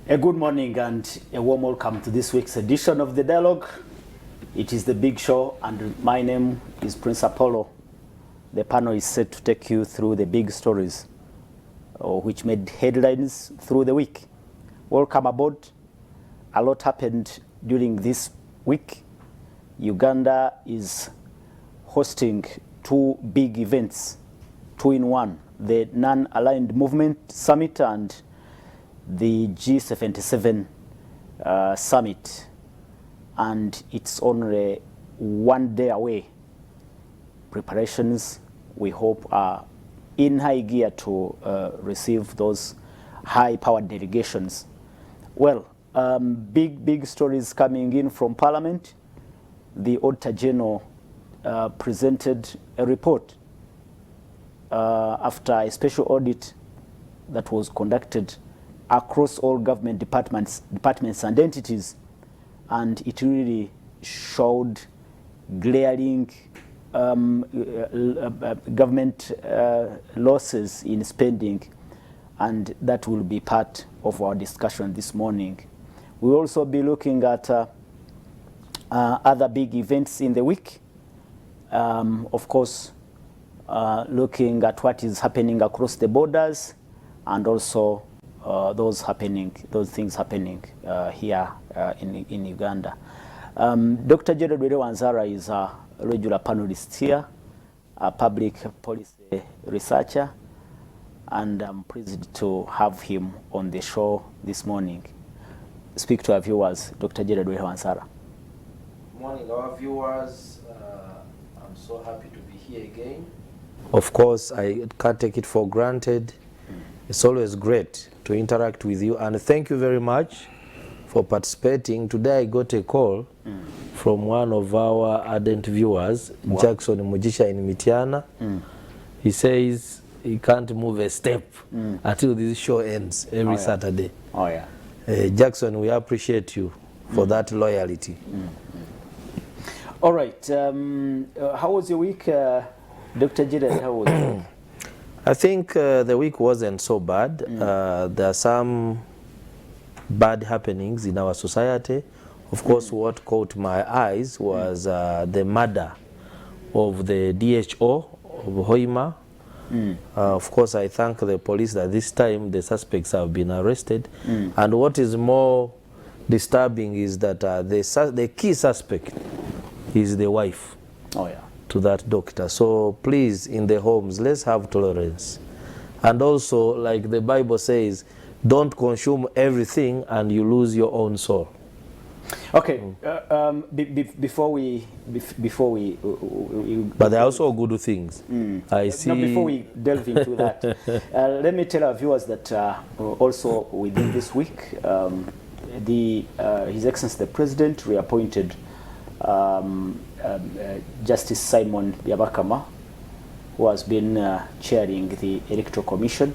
A good morning and a warm welcome to this week's edition of The Dialogue. It is the big show and my name is Prince Apollo. The panel is set to take you through the big stories which made headlines through the week. Welcome aboard. A lot happened during this week. Uganda is hosting two big events, two in one, the Non-Aligned Movement Summit and the G77 summit, and it's only 1 day away. Preparations, we hope, are in high gear to receive those high-powered delegations. Well, big stories coming in from Parliament. The Auditor General presented a report after a special audit that was conducted across all government departments and entities, and it really showed glaring government losses in spending, and that will be part of our discussion this morning. We'll also be looking at other big events in the week. Of course, looking at what is happening across the borders, and also those things happening here in Uganda. Dr. Jared Wanzara is a regular panelist here, a public policy researcher, and I'm pleased to have him on the show this morning. Speak to our viewers, Dr. Jared Wanzara. Good morning, our viewers. I'm so happy to be here again. Of course, I can't take it for granted. It's always great to interact with you, and thank you very much for participating. Today I got a call from one of our ardent viewers, Jackson Mujisha in Mitiana. He says he can't move a step until this show ends every Saturday. Oh yeah. Jackson, we appreciate you for that loyalty. All right. How was your week, Dr. Jared? How was your week? I think the week wasn't so bad. There are some bad happenings in our society. Of course, what caught my eyes was the murder of the DHO of Hoima. Of course, I thank the police that this time the suspects have been arrested. And what is more disturbing is that the key suspect is the wife. Oh yeah. To that doctor. So please, in the homes, let's have tolerance. And also, like the Bible says, don't consume everything and you lose your own soul. Okay. Before we but there are also good things. I see. No, before we delve into that, let me tell our viewers that also within this week, His Excellency the President reappointed Justice Simon Byabakama, who has been chairing the Electoral Commission,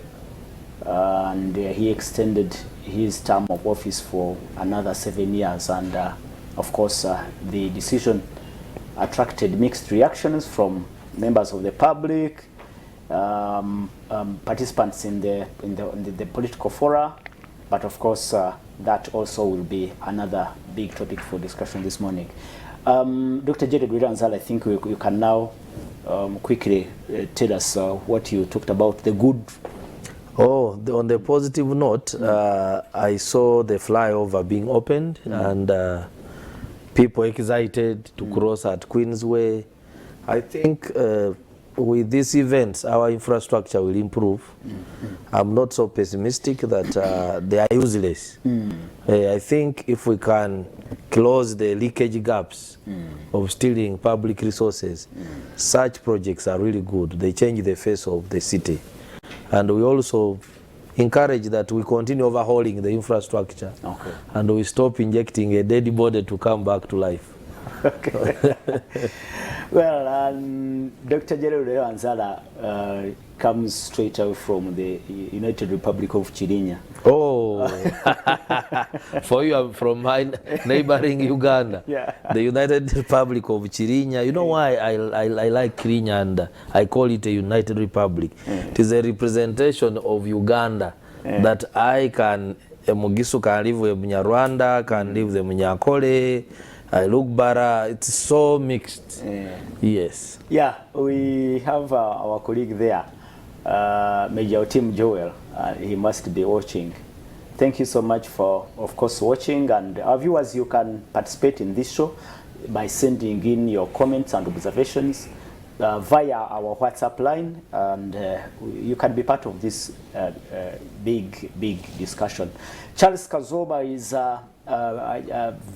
and he extended his term of office for another 7 years. And of course, the decision attracted mixed reactions from members of the public, participants in the political fora, but of course, that also will be another big topic for discussion this morning. Dr. Jared Wanzara, I think you can now quickly tell us what you talked about, the good. Oh, on the positive note, I saw the flyover being opened and people excited to cross at Queensway. I think with these events, our infrastructure will improve. I'm not so pessimistic that they are useless. I think if we can close the leakage gaps of stealing public resources, such projects are really good. They change the face of the city. And we also encourage that we continue overhauling the infrastructure. Okay. And we stop injecting a dead body to come back to life. Okay. Well, Dr. Jared Wanzara comes straight out from the United Republic of Chirinya. Oh, for you, I'm from my neighboring Uganda. Yeah. The United Republic of Chirinya. You know why I like Chirinya and I call it a United Republic? It is a representation of Uganda that I can Mugisu can live with Munyarwanda, can live with Munyakole, Lugbara. It's so mixed. Yes. Yeah, we have our colleague there, Major Tim Joel. He must be watching. Thank you so much for, of course, watching. And our viewers, you can participate in this show by sending in your comments and observations via our WhatsApp line, and you can be part of this big discussion. Charles Kazoba is a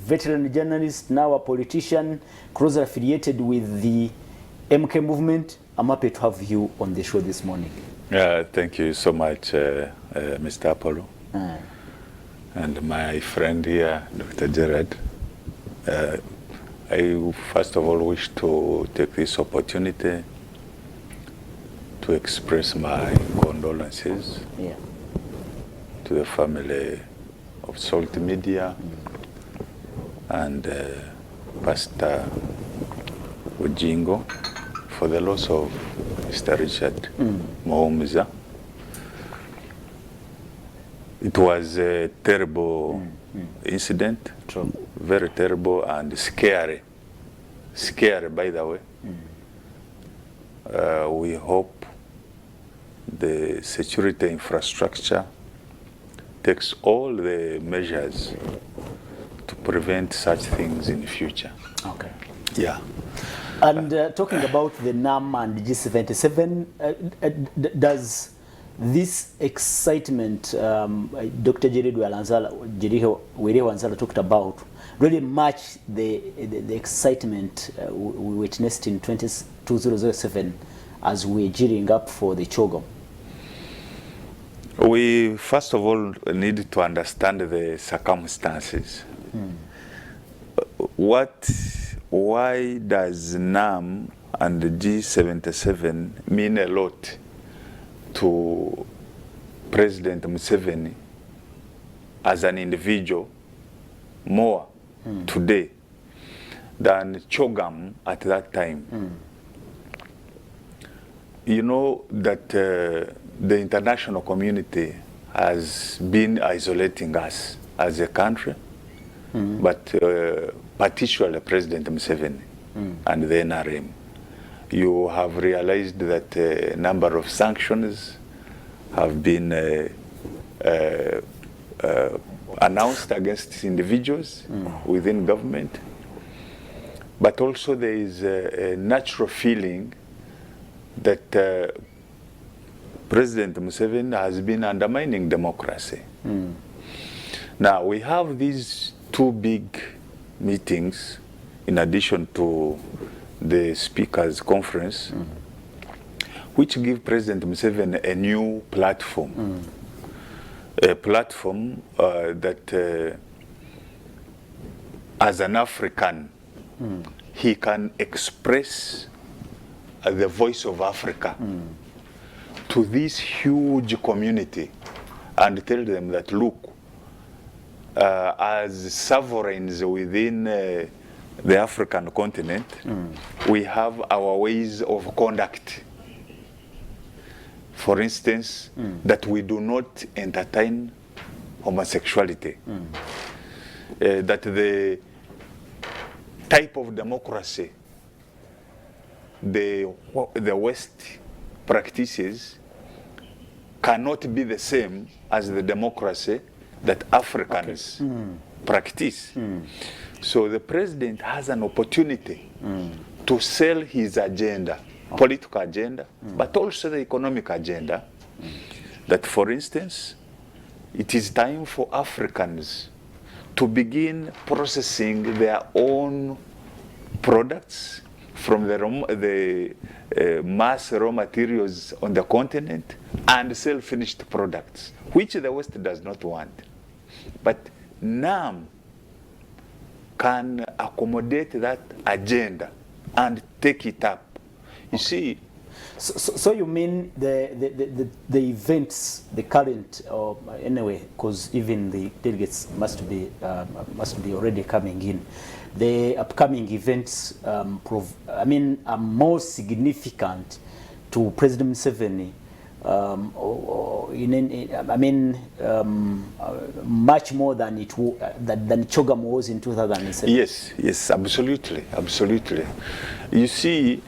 veteran journalist, now a politician, closely affiliated with the MK movement. I'm happy to have you on the show this morning. Thank you so much, Mr. Apollo. And my friend here, Dr. Gerard. I first of all wish to take this opportunity to express my condolences to the family of Salt Media and Pastor Ujingo for the loss of Mr. Richard Mohomuza. It was a terrible incident, very terrible and scary. Scary, by the way. We hope the security infrastructure takes all the measures to prevent such things in the future. Okay. Yeah. And talking about the NAM and G77, does this excitement Dr. Jerry Wanzala talked about really match the excitement we witnessed in 2007 as we're gearing up for the Chogom? We first of all need to understand the circumstances. Why does NAM and the G77 mean a lot to President Museveni as an individual more today than Chogam at that time? You know that the international community has been isolating us as a country, but particularly President Museveni and the NRM. You have realized that a number of sanctions have been announced against individuals within government, but also there is a natural feeling that President Museveni has been undermining democracy. Now we have these two big meetings in addition to the Speaker's Conference, which give President Museveni a new platform, a platform that as an African, he can express the voice of Africa to this huge community and tell them that, look, as sovereigns within the African continent, we have our ways of conduct. For instance, that we do not entertain homosexuality. That the type of democracy the West practices cannot be the same as the democracy that Africans practice. So the president has an opportunity to sell his agenda, political agenda, but also the economic agenda, that, for instance, it is time for Africans to begin processing their own products from the mass raw materials on the continent and sell finished products, which the West does not want. But NAM can accommodate that agenda and take it up. You see. So you mean the events, the current, or anyway, because even the delegates must be already coming in. The upcoming events, are more significant to President Museveni much more than than CHOGM was in 2007. Yes, absolutely, absolutely. You see,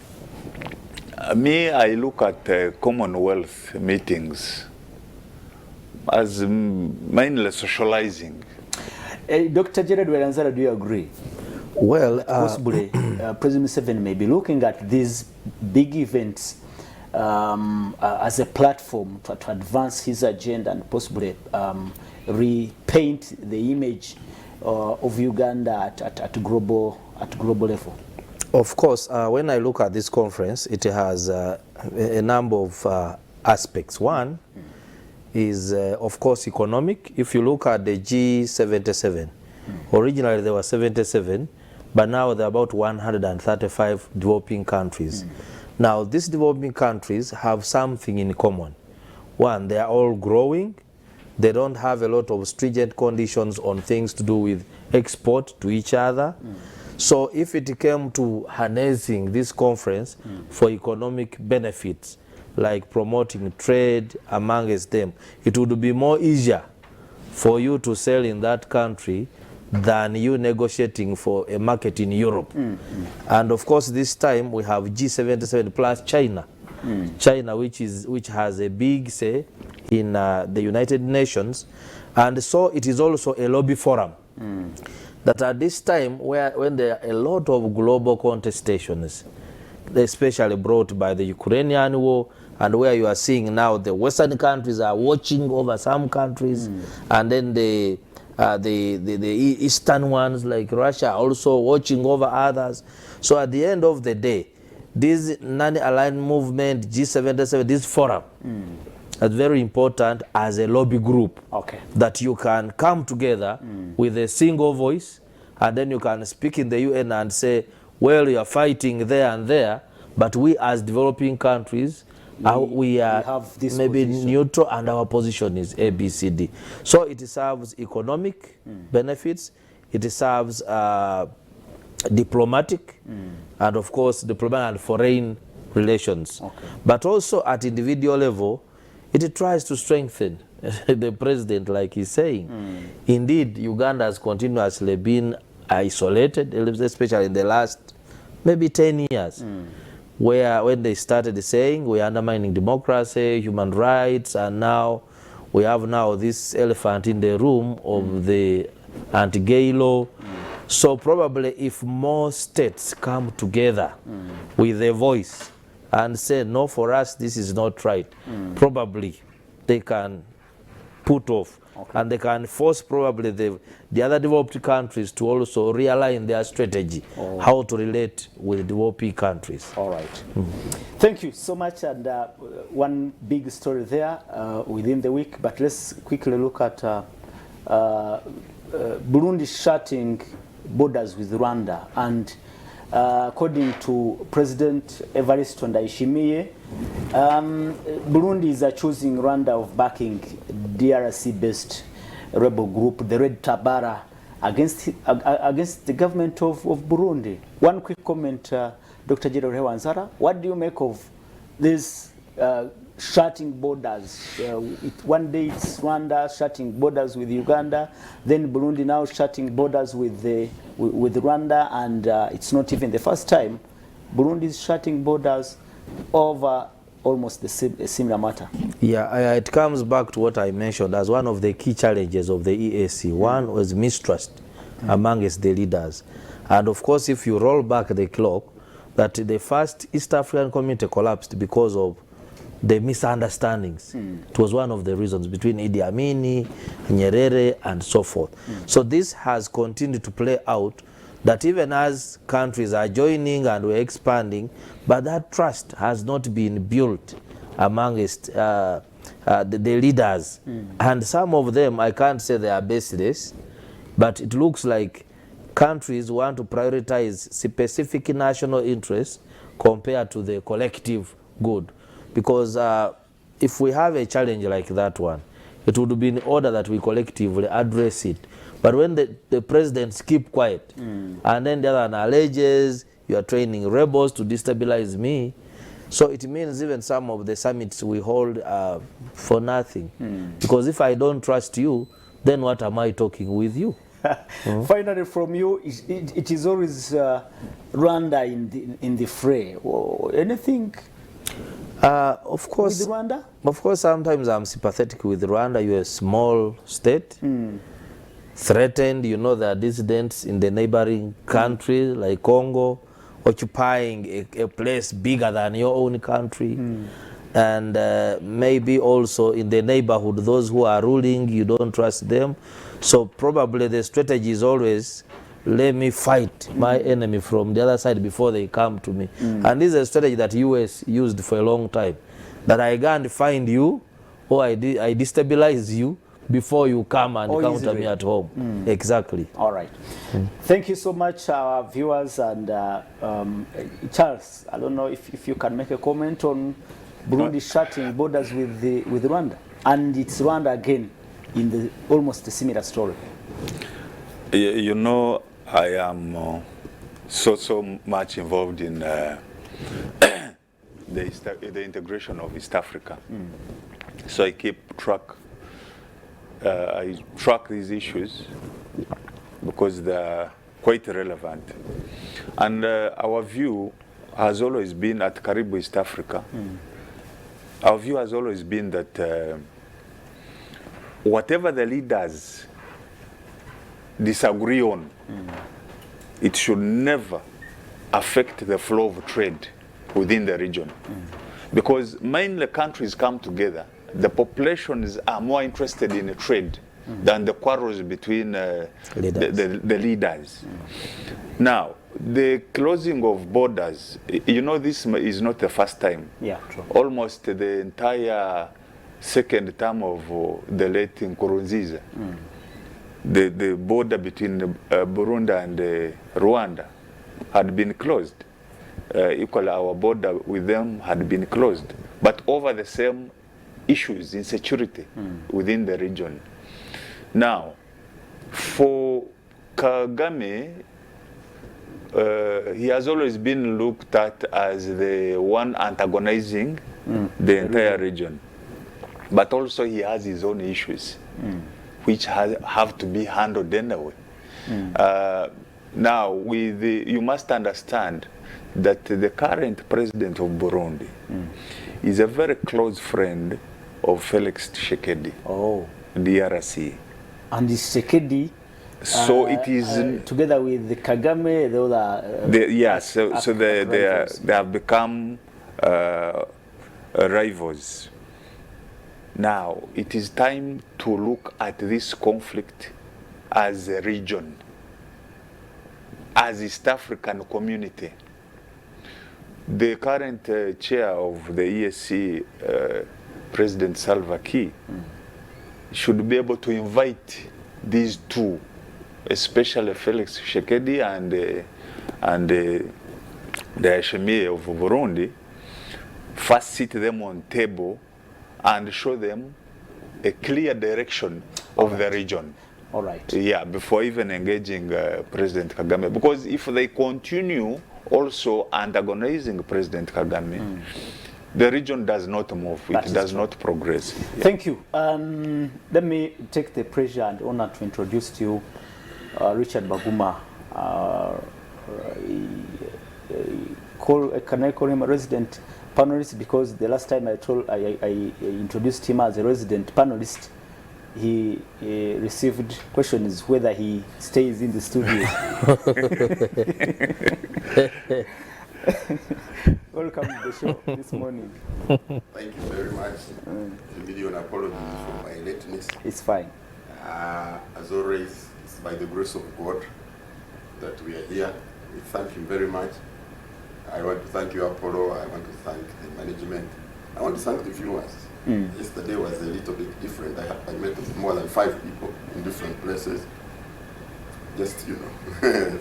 me, I look at Commonwealth meetings as mainly socializing. Dr. Jared Weranzara, do you agree? Well, Possibly, President Museveni may be looking at these big events as a platform to advance his agenda and possibly repaint the image of Uganda at global level. of course, when I look at this conference, it has a number of aspects. One is, of course, economic. If you look at the G77, originally there were 77, but now there are about 135 developing countries. Now, these developing countries have something in common. One, they are all growing. They don't have a lot of stringent conditions on things to do with export to each other. So if it came to harnessing this conference for economic benefits, like promoting trade amongst them, it would be more easier for you to sell in that country than you negotiating for a market in Europe. And of course, this time we have G77 plus China. China, which has a big say in the United Nations, and so it is also a lobby forum. That at this time, when there are a lot of global contestations, especially brought by the Ukrainian war, and where you are seeing now the Western countries are watching over some countries, and then the Eastern ones like Russia also watching over others. So at the end of the day, this non-aligned movement, G77, this forum, is very important as a lobby group. Okay. That you can come together with a single voice, and then you can speak in the UN and say, well, you are fighting there and there, but we as developing countries, we are have this maybe position. neutral, and our position is A, B, C, D. So it serves economic benefits, it serves diplomatic, and of course diplomatic and foreign relations. Okay. But also at individual level, it tries to strengthen the president, like he's saying. Indeed, Uganda has continuously been isolated, especially in the last maybe 10 years, where when they started saying we're undermining democracy, human rights, and now we have this elephant in the room of the anti-gay law. So probably if more states come together with a voice and say, no, for us, this is not right, probably they can put off. Okay. And they can force probably the other developed countries to also realign their strategy, how to relate with developing countries. All right. Thank you so much. And one big story there within the week, but let's quickly look at Burundi shutting borders with Rwanda. And according to President Evariste Ndayishimiye, Burundi is accusing Rwanda of backing DRC-based rebel group, the Red Tabara, against the government of Burundi. One quick comment, Dr. Jiro Rewanzara, what do you make of this shutting borders? One day it's Rwanda shutting borders with Uganda, then Burundi now shutting borders with Rwanda, and it's not even the first time Burundi is shutting borders over almost a similar matter. Yeah, it comes back to what I mentioned as one of the key challenges of the EAC. One was mistrust amongst the leaders. And of course, if you roll back the clock, that the first East African community collapsed because of the misunderstandings. It was one of the reasons between Idi Amin, Nyerere, and so forth. So this has continued to play out, that even as countries are joining and we're expanding, but that trust has not been built amongst the leaders. And some of them, I can't say they are baseless, but it looks like countries want to prioritize specific national interests compared to the collective good. Because if we have a challenge like that one, it would be in order that we collectively address it. But when the presidents keep quiet, and then the other one alleges you are training rebels to destabilize me, So it means even some of the summits we hold are for nothing. Because if I don't trust you, then what am I talking with you? Finally, from you, it is always Rwanda in the fray. Anything Of course, with Rwanda? Of course, sometimes I'm sympathetic with Rwanda. You're a small state, threatened. You know, there are dissidents in the neighboring country like Congo, occupying a place bigger than your own country. And maybe also in the neighborhood, those who are ruling, you don't trust them. So probably the strategy is always, let me fight my enemy from the other side before they come to me. And this is a strategy that US used for a long time. That I go and find you, or I destabilize you before you come and counter me at home. Exactly. All right. Thank you so much, our viewers. And Charles, I don't know if you can make a comment on Burundi shutting borders with Rwanda. And it's Rwanda again in the almost a similar story. You know, I am so much involved in the integration of East Africa. So I keep track. I track these issues because they're quite relevant. And our view has always been at Karibu East Africa. Our view has always been that whatever the leaders disagree on, it should never affect the flow of trade within the region. Because mainly countries come together, the populations are more interested in trade than the quarrels between the leaders. Now, the closing of borders, you know, this is not the first time. Yeah, true. Almost the entire second term of the late Nkurunziza, the border between Burundi and Rwanda had been closed. Equally, our border with them had been closed, but over the same issues, insecurity within the region. Now, for Kagame, he has always been looked at as the one antagonizing the entire region. But also he has his own issues, which have to be handled anyway. Now, you must understand that the current president of Burundi is a very close friend of Felix Tshisekedi, DRC. And this Tshisekedi, so it is together with the Kagame, the other. Yes, so they have become rivals. Now, it is time to look at this conflict as a region, as East African community. The current chair of the ESC, President Salva Kiir, should be able to invite these two, especially Felix Tshisekedi and the Ashemie of Burundi, first sit them on table and show them a clear direction of the region. All right. Yeah, before even engaging President Kagame. Because if they continue also antagonizing President Kagame, the region does not move, it does not progress. Thank you. Let me take the pleasure and honor to introduce to you Richard Baguma. Can I call him a resident panelist? Because the last time I introduced him as a resident panelist, he received questions whether he stays in the studio. Welcome to the show this morning. Thank you very much. A million apologies for my lateness. It's fine. As always, it's by the grace of God that we are here. We thank him very much. I want to thank you, Apollo. I want to thank the management. I want to thank the viewers. Yesterday was a little bit different. I met with more than 5 people in different places. Just,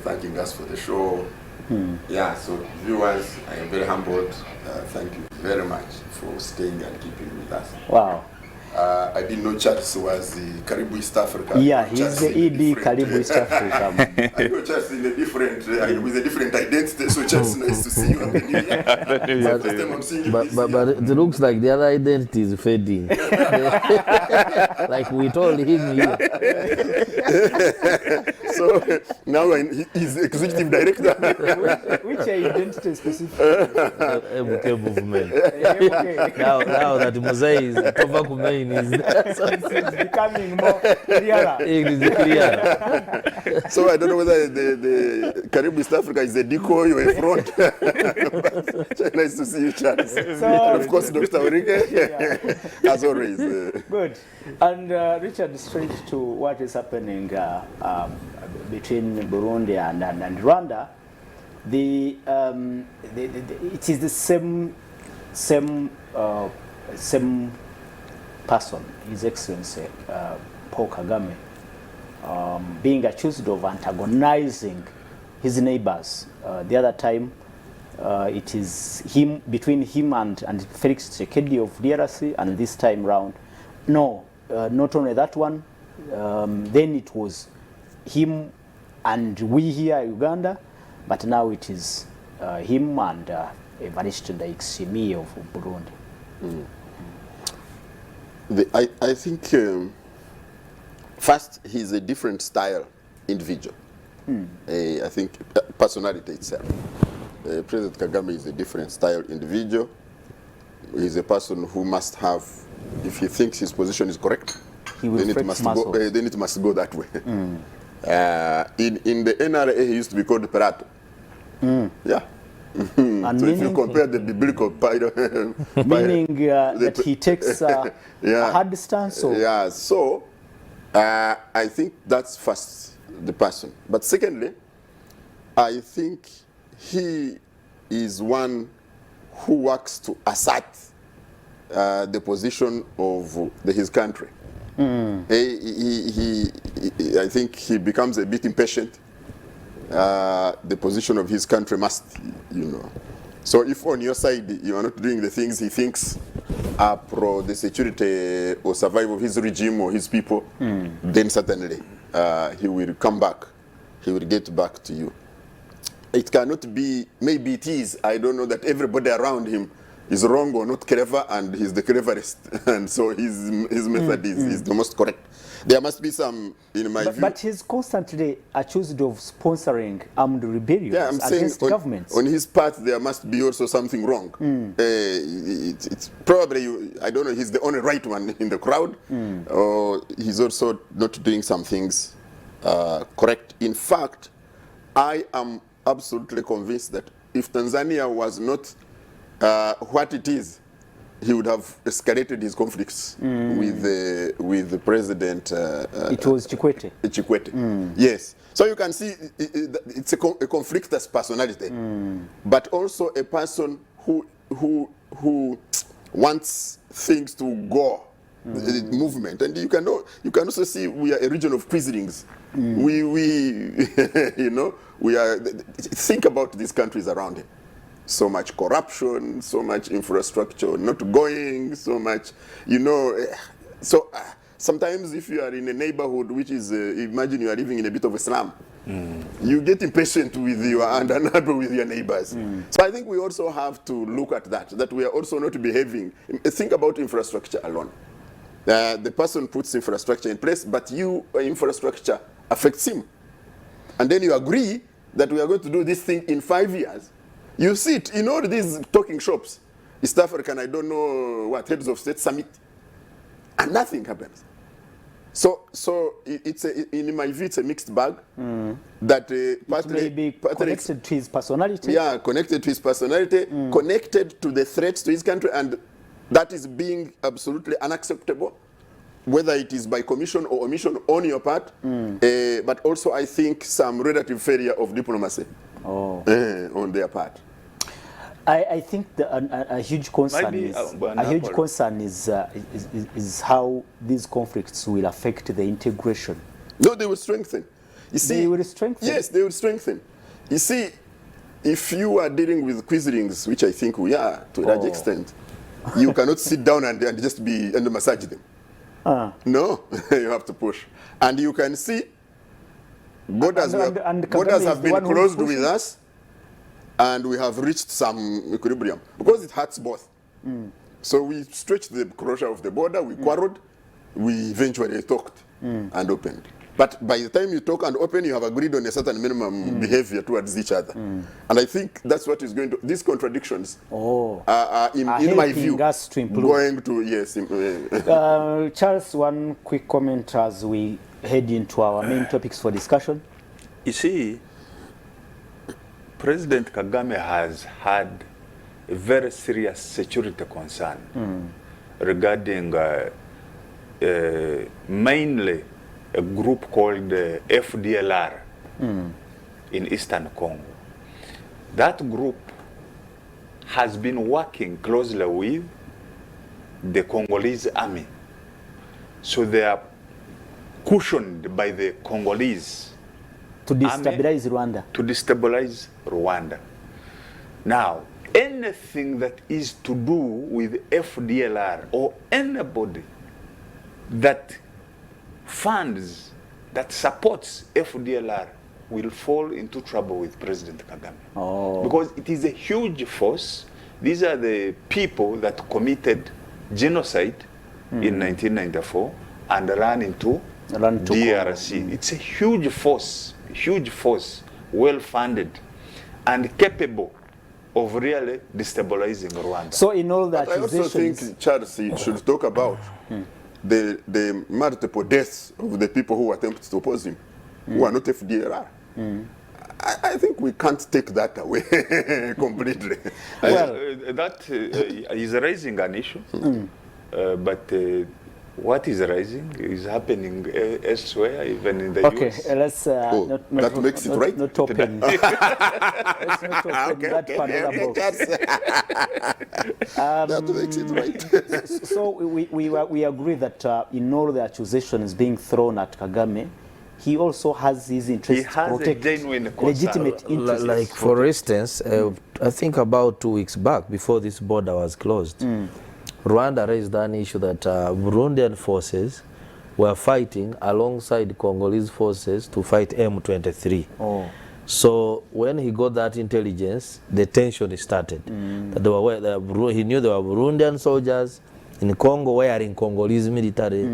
thanking us for the show. Yeah, so viewers, I am very humbled. Thank you very much for staying and keeping with us. Wow. I didn't know Charles was the Karibu East Africa. Yeah, he's Charles the in a ED different- Karibu East Africa. I know Charles in a different, with a different identity. So Charles, nice to see you on the new year. First time I'm seeing you this year. But it looks like the other identity is fading. Like we told him here. So now he's executive director. Which identity specific? MK movement. Okay. Now that Mosai is Tobacco main is It's becoming more clearer. it is clear. So I don't know whether the Karibu East Africa is a decoy or a front. But nice to see you, Charles. And of course, Dr. Orike, as always. Good. And Richard, straight to what is happening between Burundi and Rwanda. It is the same person, His Excellency Paul Kagame, being accused of antagonizing his neighbors. The other time, it is between him and Felix Tshisekedi of DRC, and this time round, no, not only that one. Then it was him and we here in Uganda, but now it is him and Evariste Ndayishimiye of Burundi. I think first he's a different style individual. I think personality itself. President Kagame is a different style individual. He's a person who must have, if he thinks his position is correct, then it must go that way. In the NRA, he used to be called Perato. Yeah. So if you compare the biblical meaning that he takes a hard stance. Or? Yeah. So I think that's first the person. But secondly, I think he is one who works to assert the position of his country. I think he becomes a bit impatient. The position of his country must, So if on your side you are not doing the things he thinks are pro the security or survival of his regime or his people, then certainly he will come back. He will get back to you. It cannot be, maybe it is, I don't know, that everybody around him is wrong or not clever, and he's the cleverest, and so his method is the most correct. There must be some, in my view. But he's constantly accused of sponsoring armed rebellions against governments. On his part, there must be also something wrong. It's probably, I don't know, he's the only right one in the crowd, or he's also not doing some things correct. In fact, I am absolutely convinced that if Tanzania was not what it is, he would have escalated his conflicts with the president. It was Chikwete. Chikwete. Yes. So you can see it's a conflictless personality, but also a person who wants things to go. The movement, and you can also see we are a region of quislings. We are. Think about these countries around him. So much corruption, so much infrastructure not going, so much, So sometimes if you are in a neighborhood which is, imagine you are living in a bit of a slum, you get impatient with your and unhappy with your neighbors. So I think we also have to look at that we are also not behaving. Think about infrastructure alone. The person puts infrastructure in place, but infrastructure affects him. And then you agree that we are going to do this thing in 5 years. You see it in all these talking shops, East African, I don't know what, heads of state summit, and nothing happens. So it's in my view, it's a mixed bag. That it may be connected to his personality. Yeah, connected to his personality, connected to the threats to his country, and that is being absolutely unacceptable, whether it is by commission or omission on your part, but also I think some relative failure of diplomacy on their part. I think a huge concern is how these conflicts will affect the integration. No, they will strengthen. You see, they will strengthen? Yes, they will strengthen. You see, if you are dealing with quislings, which I think we are to a large extent, you cannot sit down and just and massage them. No, you have to push. And you can see borders and borders Kagame have is the been one who is closed pushing? with us, and we have reached some equilibrium because it hurts both. So we stretched the closure of the border, we quarreled, we eventually talked and opened. But by the time you talk and open, you have agreed on a certain minimum behavior towards each other. And I think that's what is going to, these contradictions are in my view, us to improve. going to, yes. Charles, one quick comment as we head into our main topics for discussion. You see, President Kagame has had a very serious security concern regarding mainly a group called FDLR in Eastern Congo. That group has been working closely with the Congolese army. So they are cushioned by the Congolese To destabilize Rwanda. to destabilize Rwanda. Now, anything that is to do with FDLR or anybody that funds, that supports FDLR will fall into trouble with President Kagame. Because it is a huge force. These are the people that committed genocide in 1994 and ran into DRC. It's a huge force, well-funded and capable of really destabilizing Rwanda. So in all the But I also accusations, think Charles should talk about the multiple deaths of the people who attempted to oppose him, who are not FDLR. I think we can't take that away completely. Well, that is raising an issue, but what is rising is happening elsewhere, even in the okay, US. let's that makes it right? Not open. Let's not open that Pandora box. That makes it right. So we agree that in all the accusations being thrown at Kagame, he also has his interest He to has a protect genuine concern. legitimate interests. Like for instance, I think about 2 weeks back, before this border was closed, Rwanda raised an issue that Burundian forces were fighting alongside Congolese forces to fight M23. So when he got that intelligence, the tension started. That he knew there were Burundian soldiers in Congo wearing Congolese military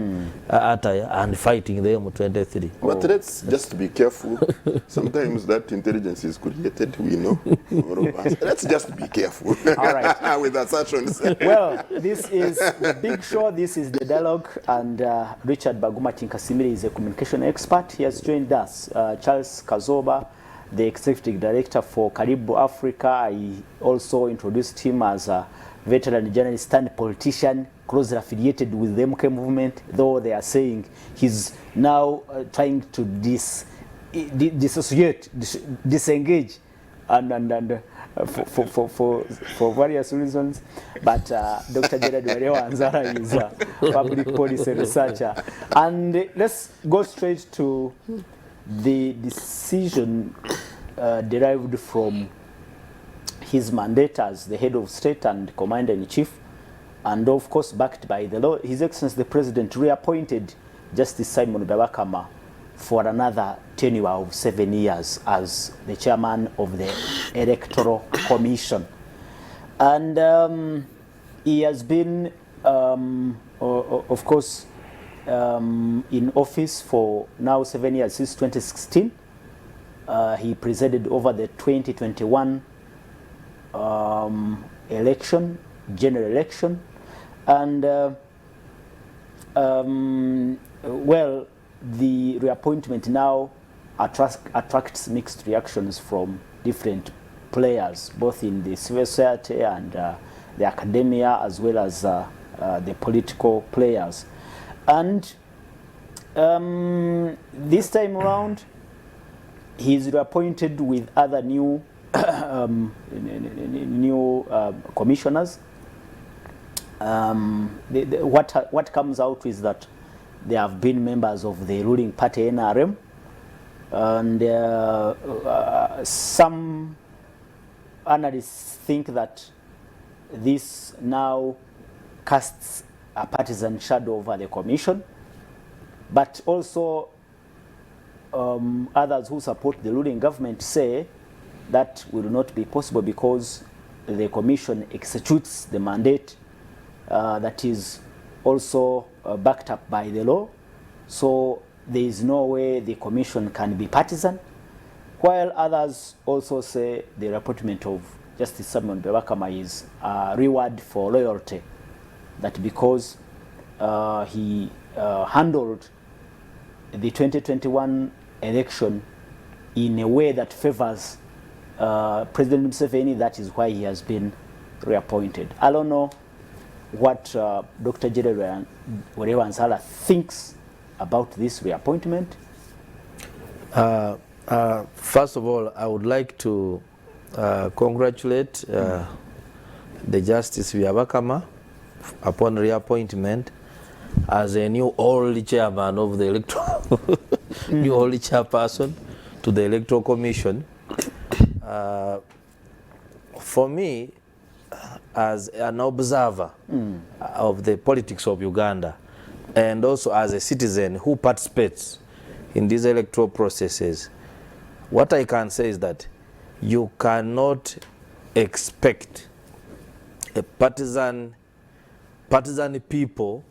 attire and fighting the M23. But let's just be careful. Sometimes that intelligence is created, we know. All of us. Let's just be careful All right. with assertions. Well, this is the big show. This is the dialogue, and Richard Baguma Chinkasimiri is a communication expert. He has joined us. Charles Kazoba, the executive director for Karibu Africa. I also introduced him as a veteran journalist and politician closely affiliated with the MK movement, though they are saying he's now trying to dissociate, disengage, and for various reasons. But Dr. Gerard Warewa-Anzara is a public policy researcher. And let's go straight to the decision derived from his mandate as the head of state and commander-in-chief, and of course backed by the law. His Excellency the President reappointed Justice Simon Byabakama for another tenure of 7 years as the chairman of the Electoral Commission. And he has been, of course, in office for now 7 years, since 2016. He presided over the 2021 election, general election, and well, the reappointment now attracts mixed reactions from different players, both in the civil society and the academia, as well as the political players. And this time around, he's reappointed with other new commissioners. What comes out is that they have been members of the ruling party NRM, and some analysts think that this now casts a partisan shadow over the commission, but also others who support the ruling government say that will not be possible because the commission executes the mandate that is also backed up by the law. So there is no way the commission can be partisan, while others also say the reappointment of Justice Simon Byabakama is a reward for loyalty, that because he handled the 2021 election in a way that favors President Museveni, that is why he has been reappointed. I don't know what Dr. Jerry Wansala thinks about this reappointment. First of all, I would like to congratulate the Justice Byabakama upon reappointment as a new old chairman of the electoral, new old chairperson to the Electoral Commission. For me, as an observer of the politics of Uganda, and also as a citizen who participates in these electoral processes, what I can say is that you cannot expect a partisan people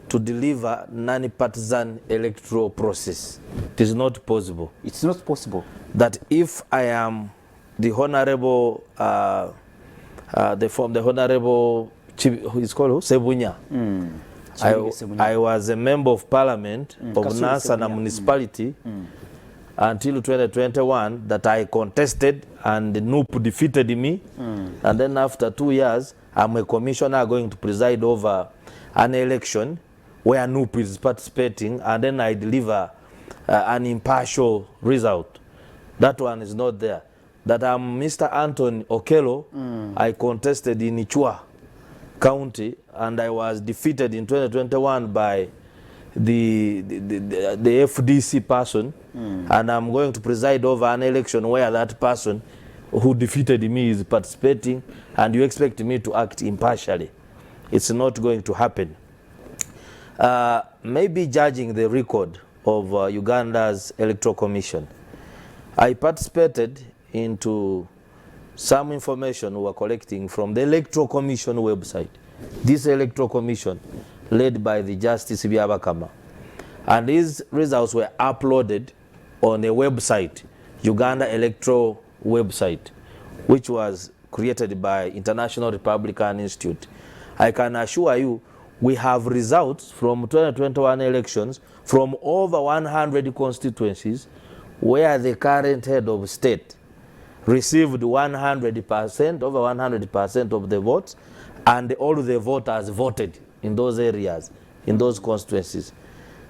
to deliver non-partisan electoral process. It is not possible. It's not possible. That if I am the honorable, the honorable, who is called who? Sebunya. I was a member of parliament of Nansana municipality until 2021, that I contested and NUP defeated me. And then after 2 years, I'm a commissioner going to preside over an election where NUP is participating, and then I deliver an impartial result. That one is not there. That I'm Mr. Anthony Okello, I contested in Ichua County, and I was defeated in 2021 by the FDC person, and I'm going to preside over an election where that person who defeated me is participating, and you expect me to act impartially. It's not going to happen. Maybe judging the record of Uganda's Electoral Commission, I participated into some information we were collecting from the Electoral Commission website. This Electoral Commission, led by the Justice Byabakama, and these results were uploaded on a website, Uganda Electoral website, which was created by International Republican Institute. I can assure you, we have results from 2021 elections from over 100 constituencies where the current head of state received 100%, over 100% of the votes, and all the voters voted in those areas, in those constituencies.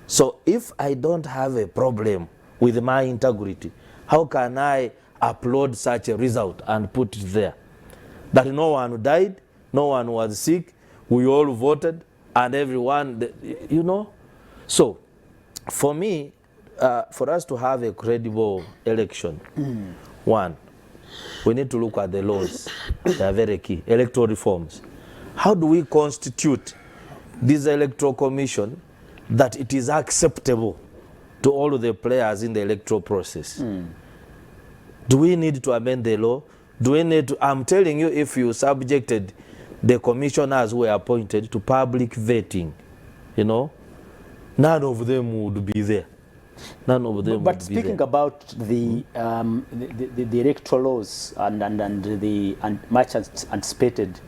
So if I don't have a problem with my integrity, how can I upload such a result and put it there? That no one died, no one was sick, we all voted, and everyone, you know. So for me, for us to have a credible election, one, we need to look at the laws. They are very key. Electoral reforms. How do we constitute this electoral commission that it is acceptable to all of the players in the electoral process? Do we need to amend the law? Do we need to, I'm telling you, if you subjected the commissioners who were appointed to public vetting, you know, none of them would be there. None of them. But speaking about the electoral laws and the much anticipated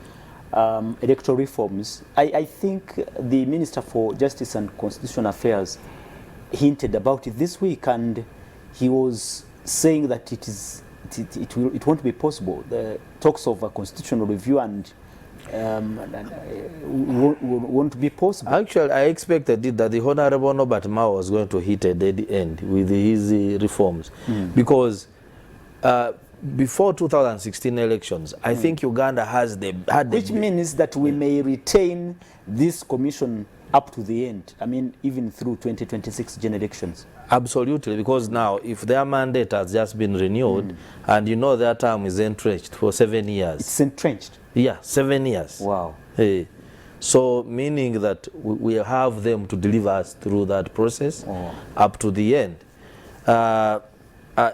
electoral reforms, I think the Minister for Justice and Constitutional Affairs hinted about it this week, and he was saying that it won't be possible. The talks of a constitutional review and won't be possible. Actually, I expected that the Honorable Norbert Mao was going to hit a dead end with his reforms, because before 2016 elections, I think Uganda had which means that we may retain this commission up to the end. I mean, even through 2026 general elections. Absolutely, because now if their mandate has just been renewed, and you know their term is entrenched for 7 years. It's entrenched. Yeah, 7 years. Wow. Hey. So meaning that we have them to deliver us through that process up to the end.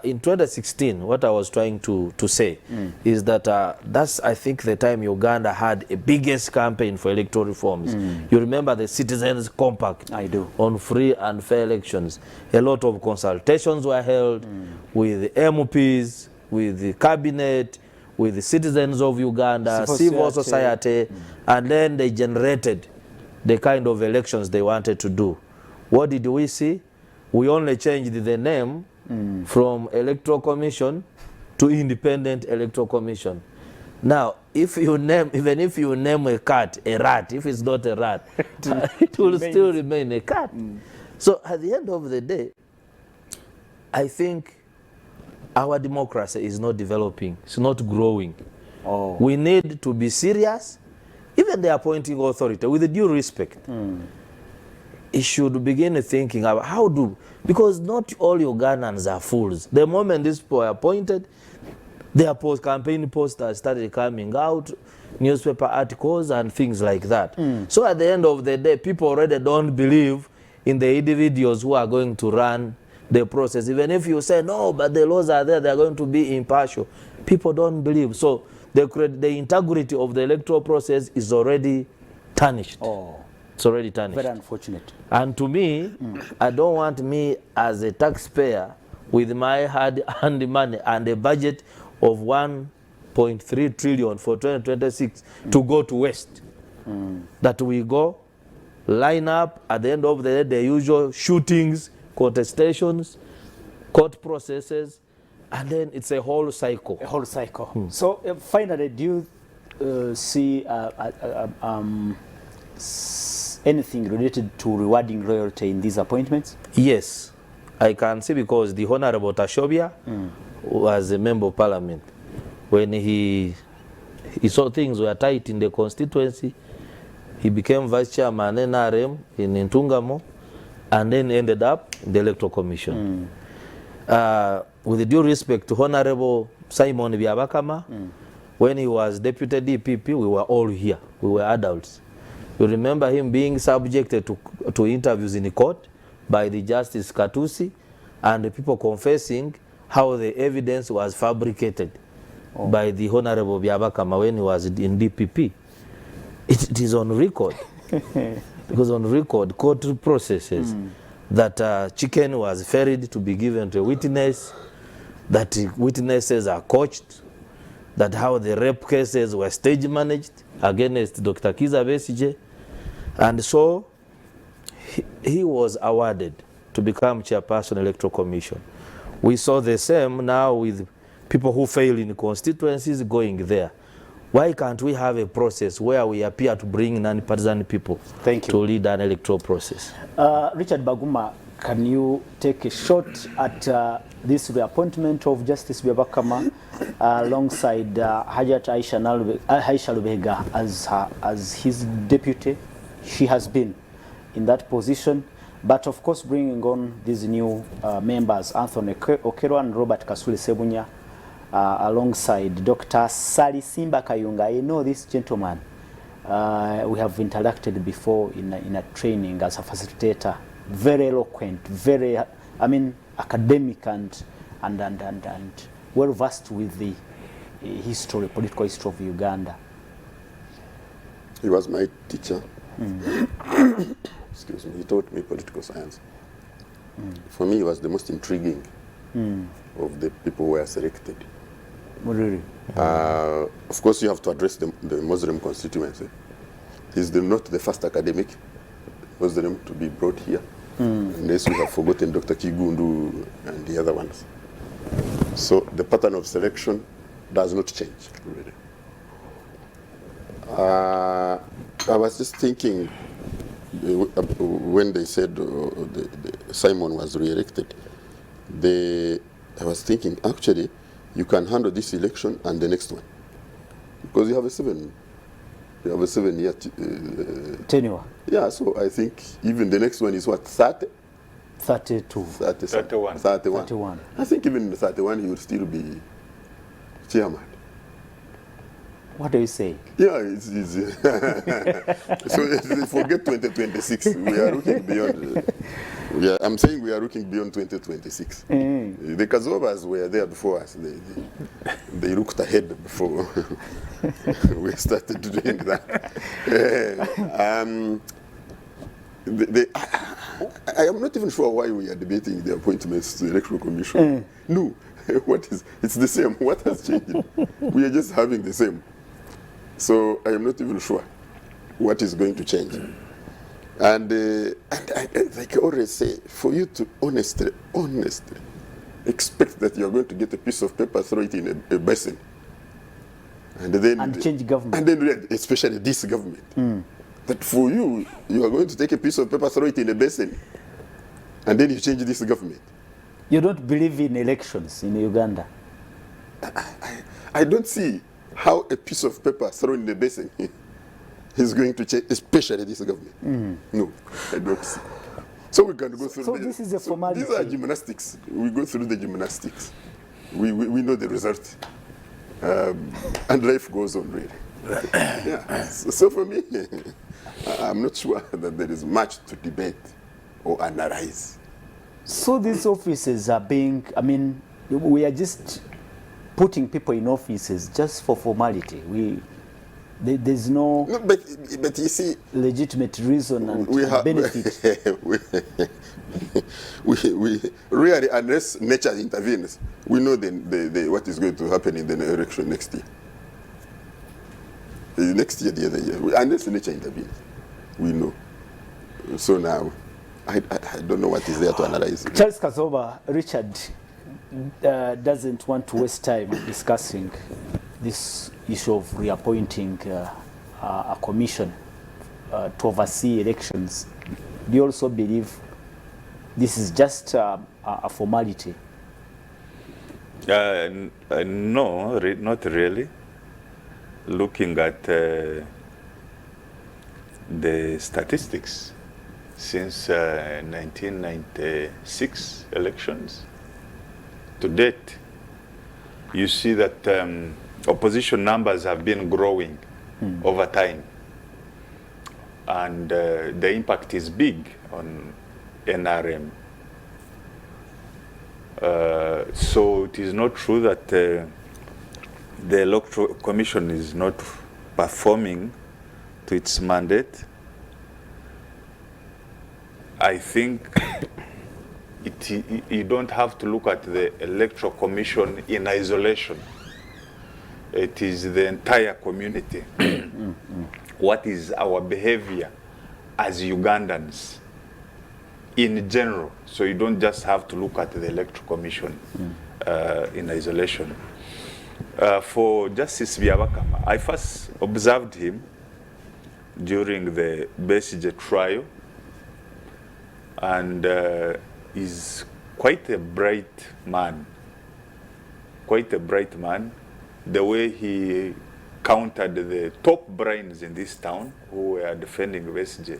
In 2016, what I was trying to say is that that's, I think, the time Uganda had a biggest campaign for electoral reforms. You remember the Citizens Compact? I do. On free and fair elections. A lot of consultations were held with the MPs, with the cabinet, with the citizens of Uganda, civil society, and then they generated the kind of elections they wanted to do. What did we see? We only changed the name from Electoral Commission to Independent Electoral Commission. Now, if you name, even if you name a cat a rat, if it's not a rat, it will still remain a cat. So at the end of the day, I think our democracy is not developing, it's not growing. We need to be serious. Even the appointing authority, with the due respect, it should begin thinking about how do, because not all Ugandans are fools. The moment these people are appointed, their campaign posters started coming out, newspaper articles and things like that. So at the end of the day, people already don't believe in the individuals who are going to run the process. Even if you say, no, but the laws are there, they're going to be impartial. People don't believe. So the integrity of the electoral process is already tarnished. It's already tarnished. Very unfortunate. And to me, I don't want me as a taxpayer with my hard-earned money and a budget of 1.3 trillion for 2026 to go to waste. That we go, line up, at the end of the day, the usual shootings, contestations, court processes, and then it's a whole cycle. A whole cycle. So finally, do you see anything related to rewarding loyalty in these appointments? Yes, I can see, because the Honorable Tashobia was a member of parliament. When he saw things were tight in the constituency, he became vice chairman NRM in Ntungamo, and then ended up in the Electoral Commission. With due respect to Honorable Simon Byabakama, when he was deputy DPP, we were all here. We were adults. You remember him being subjected to interviews in the court by the Justice Katusi, and the people confessing how the evidence was fabricated by the Honorable Byabakama when he was in DPP. It is on record. Because on record, court processes, that chicken was ferried to be given to a witness, that witnesses are coached, that how the rape cases were stage managed against Dr. Kiza Besije. And so he was awarded to become chairperson Electoral Commission. We saw the same now with people who fail in constituencies going there. Why can't we have a process where we appear to bring non-partisan people to lead an electoral process? Richard Baguma, can you take a shot at this reappointment of Justice Byabakama alongside Hajat Aisha Lubega as his deputy? She has been in that position, but of course bringing on these new members, Anthony Okero and Robert Kasule Sebunya, alongside Dr. Sali Simba Kayunga. I know this gentleman. We have interacted before in a training as a facilitator. Very eloquent, very, I mean, academic and well versed with the history, political history of Uganda. He was my teacher. Excuse me. He taught me political science. For me, he was the most intriguing of the people who were selected. Really? Of course, you have to address the Muslim constituency. He's not the first academic Muslim to be brought here, unless we have forgotten Dr. Kigundu and the other ones. So the pattern of selection does not change, really. I was just thinking, when they said Simon was re-elected, I was thinking, actually, you can handle this election and the next one, because you have a 7-year tenure. Yeah, so I think even the next one is what, 30? 32. 31. I think even in the 31 he would still be chairman. What do you say? Yeah, it's easy. So forget 2026. We are looking beyond. I'm saying we are looking beyond 2026. The Kazovas were there before us. They looked ahead before we started doing that. I am not even sure why we are debating the appointments to the Electoral Commission. No, it's the same. What has changed? We are just having the same. So I am not even sure what is going to change. And I, like I always say, for you to honestly expect that you are going to get a piece of paper, throw it in a basin, and change government. And then, especially this government, that for you are going to take a piece of paper, throw it in a basin, and then you change this government. You don't believe in elections in Uganda? I don't see how a piece of paper thrown in the basin is going to change, especially this government. No, I don't see. So we can go through. So this is a formality. These are gymnastics. We go through the gymnastics. We know the result, and life goes on really. Yeah. So for me, I'm not sure that there is much to debate or analyze. So these offices are being, I mean, we are just putting people in offices just for formality. There's no, but you see, legitimate reason and benefit. we really, unless nature intervenes, we know what is going to happen in the election next year. Next year, the other year, unless nature intervenes, we know. So now, I don't know what is there to analyze. Charles Kazova, Richard doesn't want to waste time discussing this issue of reappointing a commission to oversee elections. Do you also believe this is just a formality? No, not really. Looking at the statistics since 1996 elections to date, you see that opposition numbers have been growing over time, and the impact is big on NRM. So it is not true that the Electoral Commission is not performing to its mandate. I think you don't have to look at the Electoral Commission in isolation. It is the entire community. What is our behavior as Ugandans in general? So you don't just have to look at the Electoral Commission in isolation. For Justice Byabakama, I first observed him during the Besigye trial, and he's quite a bright man. The way he countered the top brains in this town who were defending Besigye,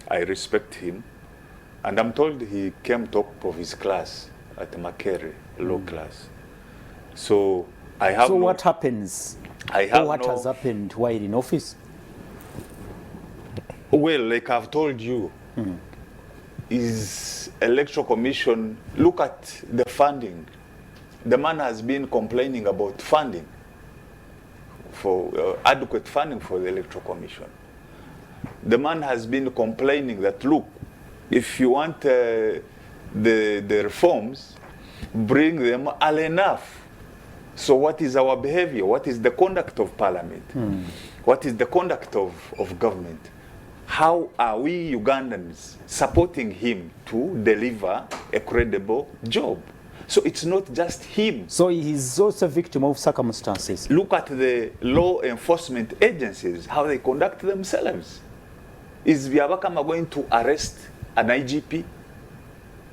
I respect him. And I'm told he came top of his class at Makere, low class. So I have what happens? What has happened while in office? Well, like I've told you, is Electoral Commission, look at the funding. The man has been complaining about funding, for adequate funding for the Electoral Commission. The man has been complaining that, look, if you want the reforms, bring them early enough. So what is our behavior? What is the conduct of parliament? What is the conduct of government? How are we Ugandans supporting him to deliver a credible job? So it's not just him. So he's also a victim of circumstances. Look at the law enforcement agencies, how they conduct themselves. Is Byabakama going to arrest an IGP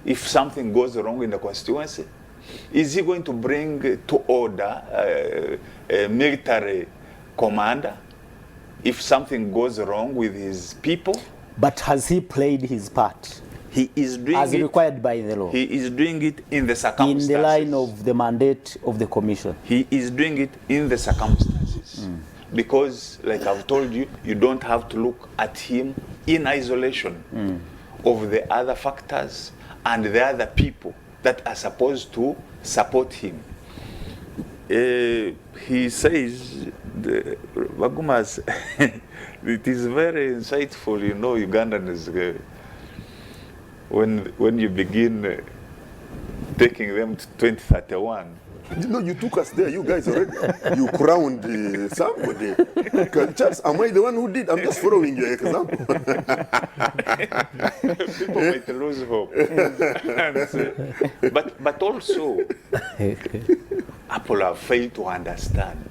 if something goes wrong in the constituency? Is he going to bring to order a military commander if something goes wrong with his people? But has he played his part? He is doing as required by the law. He is doing it in the circumstances. In the line of the mandate of the commission. He is doing it in the circumstances. because, like I've told you, you don't have to look at him in isolation of the other factors and the other people that are supposed to support him. He says, Bagumas, it is very insightful, you know, Ugandans, when you begin taking them to 2031. No, you took us there. You guys already. You crowned somebody. Charles, am I the one who did? I'm just following your example. People might lose hope. but also, Apple have failed to understand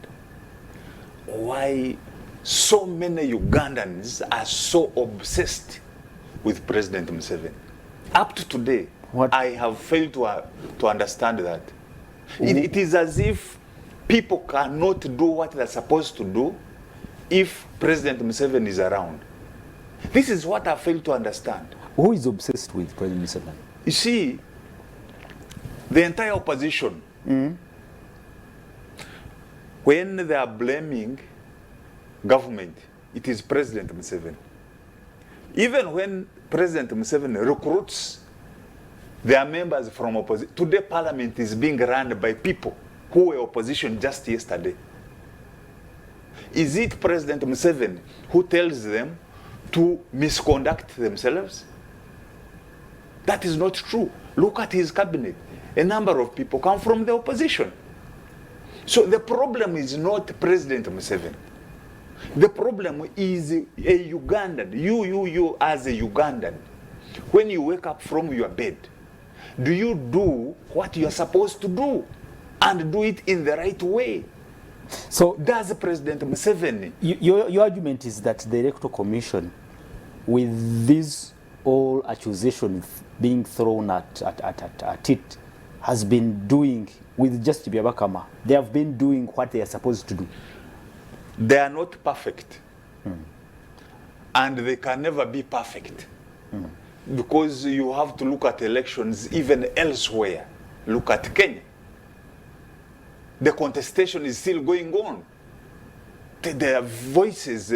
why so many Ugandans are so obsessed with President Museveni. Up to today, I have failed to understand that. It is as if people cannot do what they're supposed to do if President Museveni is around. This is what I fail to understand. Who is obsessed with President Museveni? You see, the entire opposition, when they are blaming government, it is President Museveni. Even when President Museveni recruits their members from opposition, today Parliament is being run by people who were opposition just yesterday. Is it President Museveni who tells them to misconduct themselves? That is not true. Look at his cabinet. A number of people come from the opposition. So the problem is not President Museveni. The problem is a Ugandan. You as a Ugandan, when you wake up from your bed, do you do what you are supposed to do and do it in the right way? So does President Museveni? Your argument is that the Electoral Commission, with these all accusations being thrown at it, has been doing, with just Byabakama, they have been doing what they are supposed to do. They are not perfect. And they can never be perfect. Because you have to look at elections even elsewhere. Look at Kenya. The contestation is still going on. There are voices,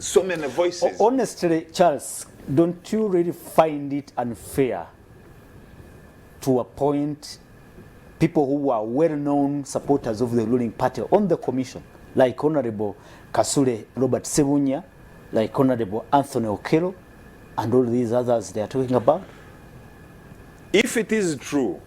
so many voices. Honestly, Charles, don't you really find it unfair to appoint people who are well-known supporters of the ruling party on the commission, like Honorable Kasule Robert Sebunya, like Honorable Anthony Okello, and all these others they are talking about? If it is true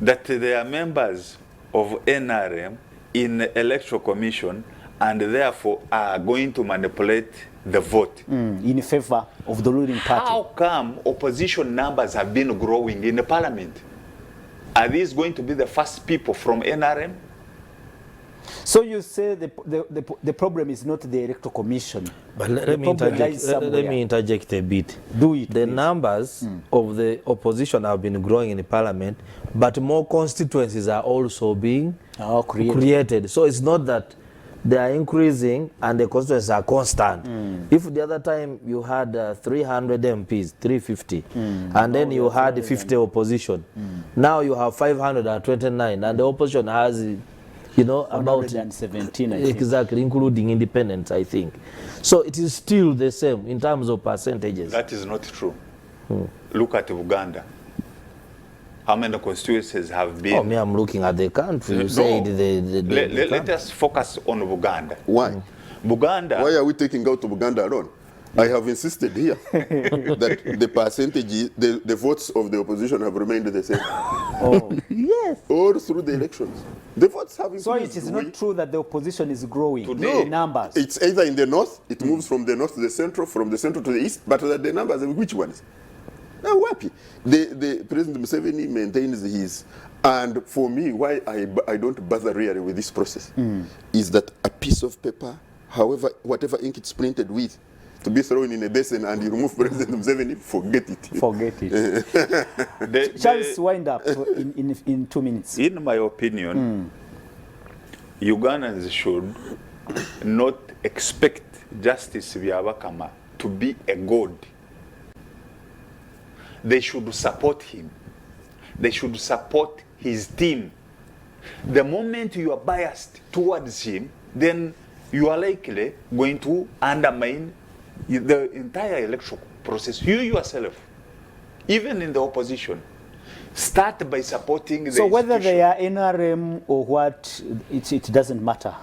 that they are members of NRM in the Electoral Commission and therefore are going to manipulate the vote, in favor of the ruling party, how come opposition numbers have been growing in the parliament? Are these going to be the first people from NRM? So you say the problem is not the Electoral Commission. But let me interject a bit. Do it, the please. numbers of the opposition have been growing in the parliament, but more constituencies are also being created. So it's not that they are increasing and the constituencies are constant. If the other time you had 300 MPs, 350, and then you had 50 opposition, now you have 529, and the opposition has, you know, about 117, I think. Exactly, including independents, I think. So it is still the same in terms of percentages. That is not true. Look at Uganda. How many constituencies have been? Oh, me, I'm looking at the country. You said the let us focus on Uganda. Why? Buganda. Why are we taking out Uganda alone? I have insisted here that the percentage, the votes of the opposition have remained the same. Yes. All through the elections. The votes have increased. So it is not true that the opposition is growing Today, in numbers. It's either in the north, it moves from the north to the central, from the central to the east, but the numbers, which ones? Now, happy. The President Museveni maintains his, and for me, why I don't bother really with this process is that a piece of paper, however, whatever ink it's printed with, to be thrown in a basin and you remove President Museveni, forget it. Forget it. Charles, wind up in 2 minutes. In my opinion, Ugandans should not expect Justice Byabakama to be a god. They should support him. They should support his team. The moment you are biased towards him, then you are likely going to undermine the entire electoral process. You yourself, even in the opposition, start by supporting the So whether they institution. are NRM or what, it doesn't matter.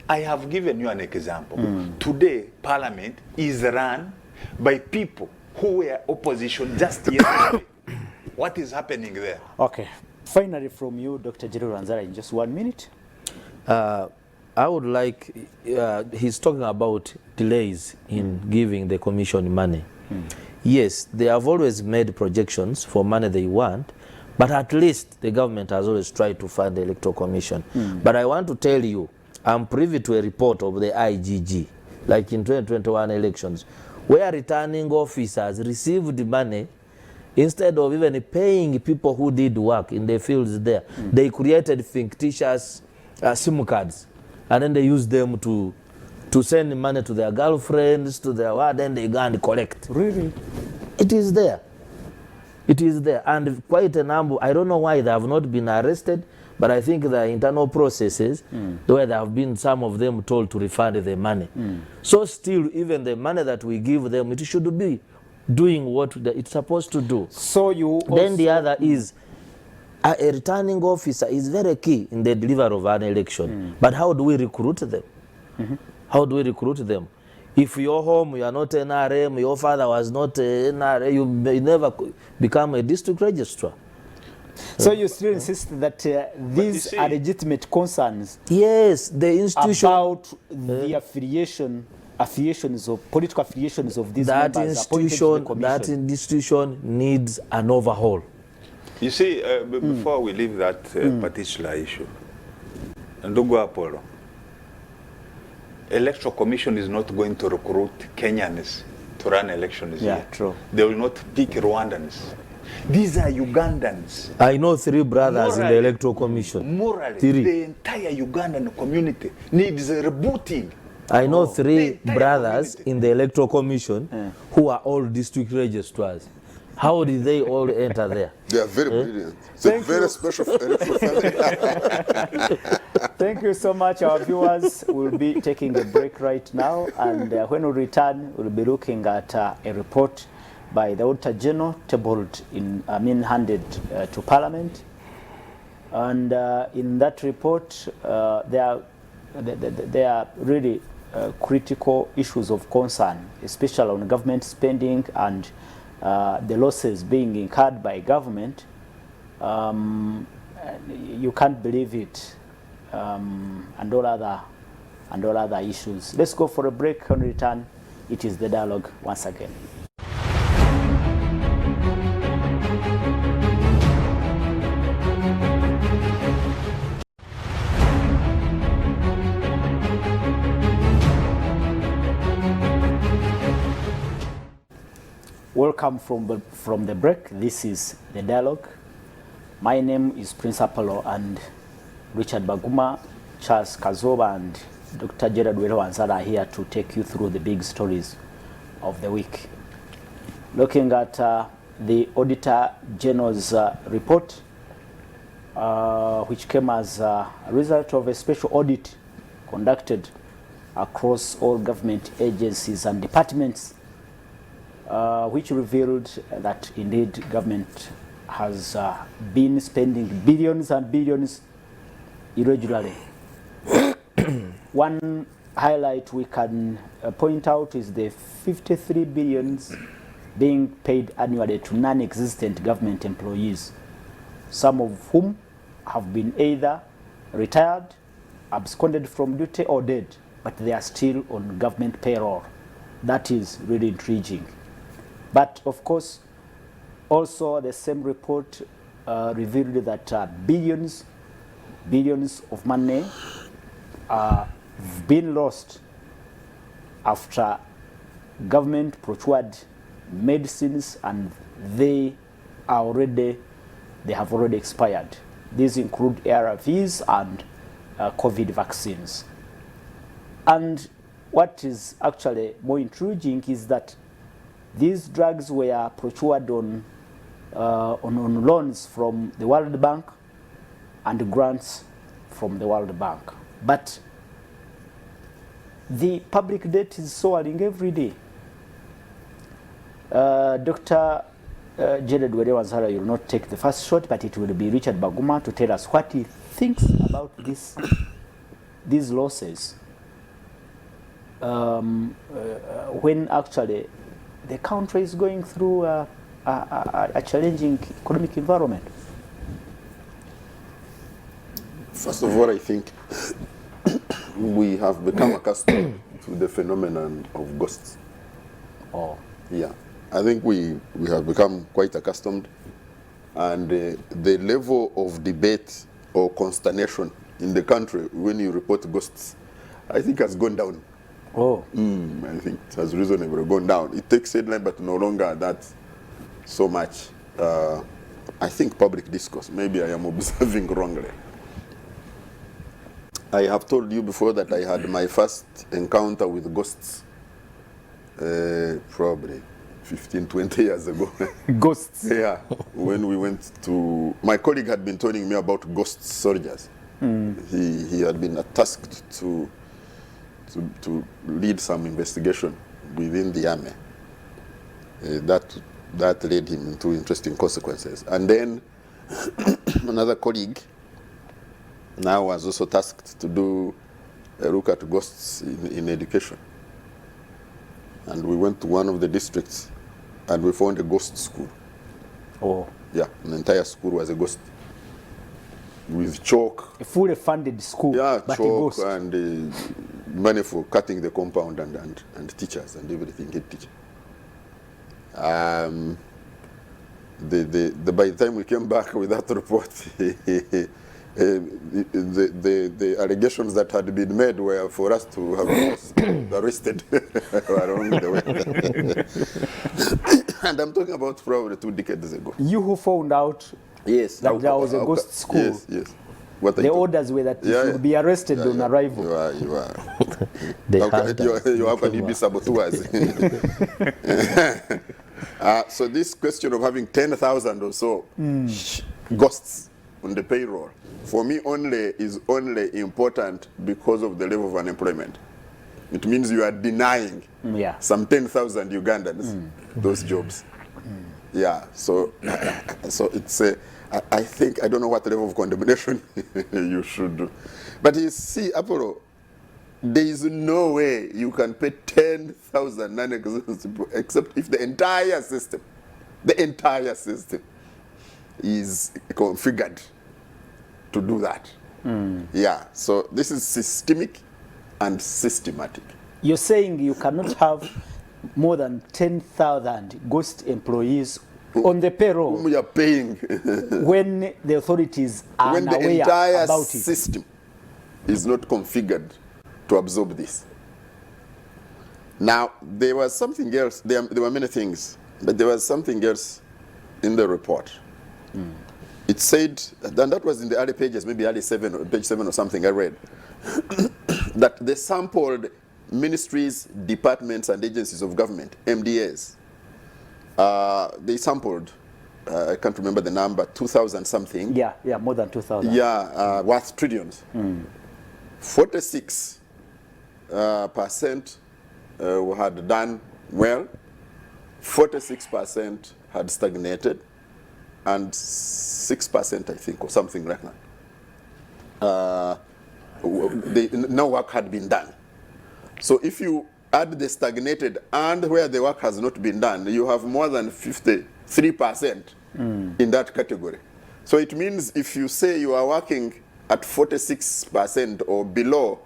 I have given you an example. Today, Parliament is run by people who were opposition just yesterday. What is happening there? Okay. Finally, from you, Dr. Jerry Ranzara, in just 1 minute. I would like, he's talking about delays in giving the commission money. Yes, they have always made projections for money they want, but at least the government has always tried to fund the Electoral Commission. But I want to tell you, I'm privy to a report of the IGG, like in 2021 elections, where returning officers received money instead of even paying people who did work in the fields there. They created fictitious SIM cards, and then they used them to send money to their girlfriends, to their what, then they go and collect. Really? It is there. It is there. And quite a number, I don't know why they have not been arrested, but I think the internal processes, where there have been some of them told to refund the money. So still, even the money that we give them, it should be doing what it's supposed to do. So you Then the other is, a returning officer is very key in the delivery of an election. But how do we recruit them? How do we recruit them? If you're home, you are not NRM, your father was not NRM, you may never become a district registrar. So you still insist that these see- are legitimate concerns Yes, the institution, about the affiliations of political affiliations of these that members appointed to the commission. institution needs an overhaul. You see, before we leave that particular issue, Ndugu Apollo, Electoral Commission is not going to recruit Kenyans to run elections Yeah, here. true. They will not pick Rwandans. These are Ugandans. I know 3 brothers in the Morally- Electoral Commission. Morally, 3. the entire Ugandan community needs a rebooting. I know The 3 entire brothers community. in the Electoral Commission who are all district registrars. How did they all enter there? They are very brilliant. It's a Thank very you. special electoral family. Thank you so much, our viewers. We'll be taking a break right now, and when we return, we'll be looking at a report by the Auditor General tabled handed to Parliament. And in that report, there are really critical issues of concern, especially on government spending and the losses being incurred by government. You can't believe it, and all other issues. Let's go for a break. On return, it is the dialogue once again. Welcome from the break. This is the dialogue. My name is Prince Apollo, and Richard Baguma, Charles Kazoba, and Dr. Gerard Ranzara are here to take you through the big stories of the week. Looking at the Auditor General's report, which came as a result of a special audit conducted across all government agencies and departments, which revealed that indeed government has been spending billions and billions irregularly. One highlight we can point out is the 53 billions being paid annually to non-existent government employees, some of whom have been either retired, absconded from duty, or dead, but they are still on government payroll. That is really intriguing. But of course, also the same report revealed that billions of money have been lost after government procured medicines, and they have already expired. These include ARVs and COVID vaccines. And what is actually more intriguing is that these drugs were procured on loans from the World Bank and grants from the World Bank. But the public debt is soaring every day. Dr. Jared Werewanzara, you will not take the first shot, but it will be Richard Baguma to tell us what he thinks about these losses. When actually the country is going through a challenging economic environment. First of all, I think we have become accustomed to the phenomenon of ghosts. Oh. Yeah, I think we have become quite accustomed, and the level of debate or consternation in the country when you report ghosts, I think has gone down. Oh. I think it has reasonably gone down. It takes headline, but no longer that so much. I think public discourse, maybe I am observing wrongly. I have told you before that I had my first encounter with ghosts probably 15, 20 years ago. Ghosts? Yeah, when we went to... My colleague had been telling me about ghost soldiers. He had been tasked to lead some investigation within the army. That led him into interesting consequences. And then another colleague now was also tasked to do a look at ghosts in education. And we went to one of the districts and we found a ghost school. Oh. Yeah, an entire school was a ghost. With chalk. A fully funded school, Yeah, but chalk a ghost. and money for cutting the compound and teachers and everything, head teacher. By the time we came back with that report, the allegations that had been made were for us to have arrested along the way. And I'm talking about probably 2 decades ago. You who found out Yes. that there was a ghost school. Yes, yes. What The orders were that you should be arrested on arrival. You are. How can you be saboteurs? So this question of having 10,000 or so ghosts on the payroll, for me is only important because of the level of unemployment. It means you are denying some 10,000 Ugandans those jobs. Yeah, so it's I think, I don't know what level of condemnation you should do. But you see, Apollo, there is no way you can pay 10,000 non-executive people except if the entire system is configured to do that. Yeah, so this is systemic and systematic. You're saying you cannot have more than 10,000 ghost employees on the payroll whom you are paying when the authorities are when the unaware entire about it. system is not configured to absorb this. Now, there was something else. There were many things, but there was something else in the report. It said, and that was in the early pages, maybe early 7 or page 7 or something I read, that they sampled ministries, departments, and agencies of government, MDAs. They sampled, I can't remember the number, 2,000 something. Yeah, more than 2,000. Yeah, worth trillions. 46% had done well, 46% had stagnated, and 6%, I think, or something like that. No work had been done. So if you add the stagnated and where the work has not been done, you have more than 53% in that category. So it means if you say you are working at 46% or below,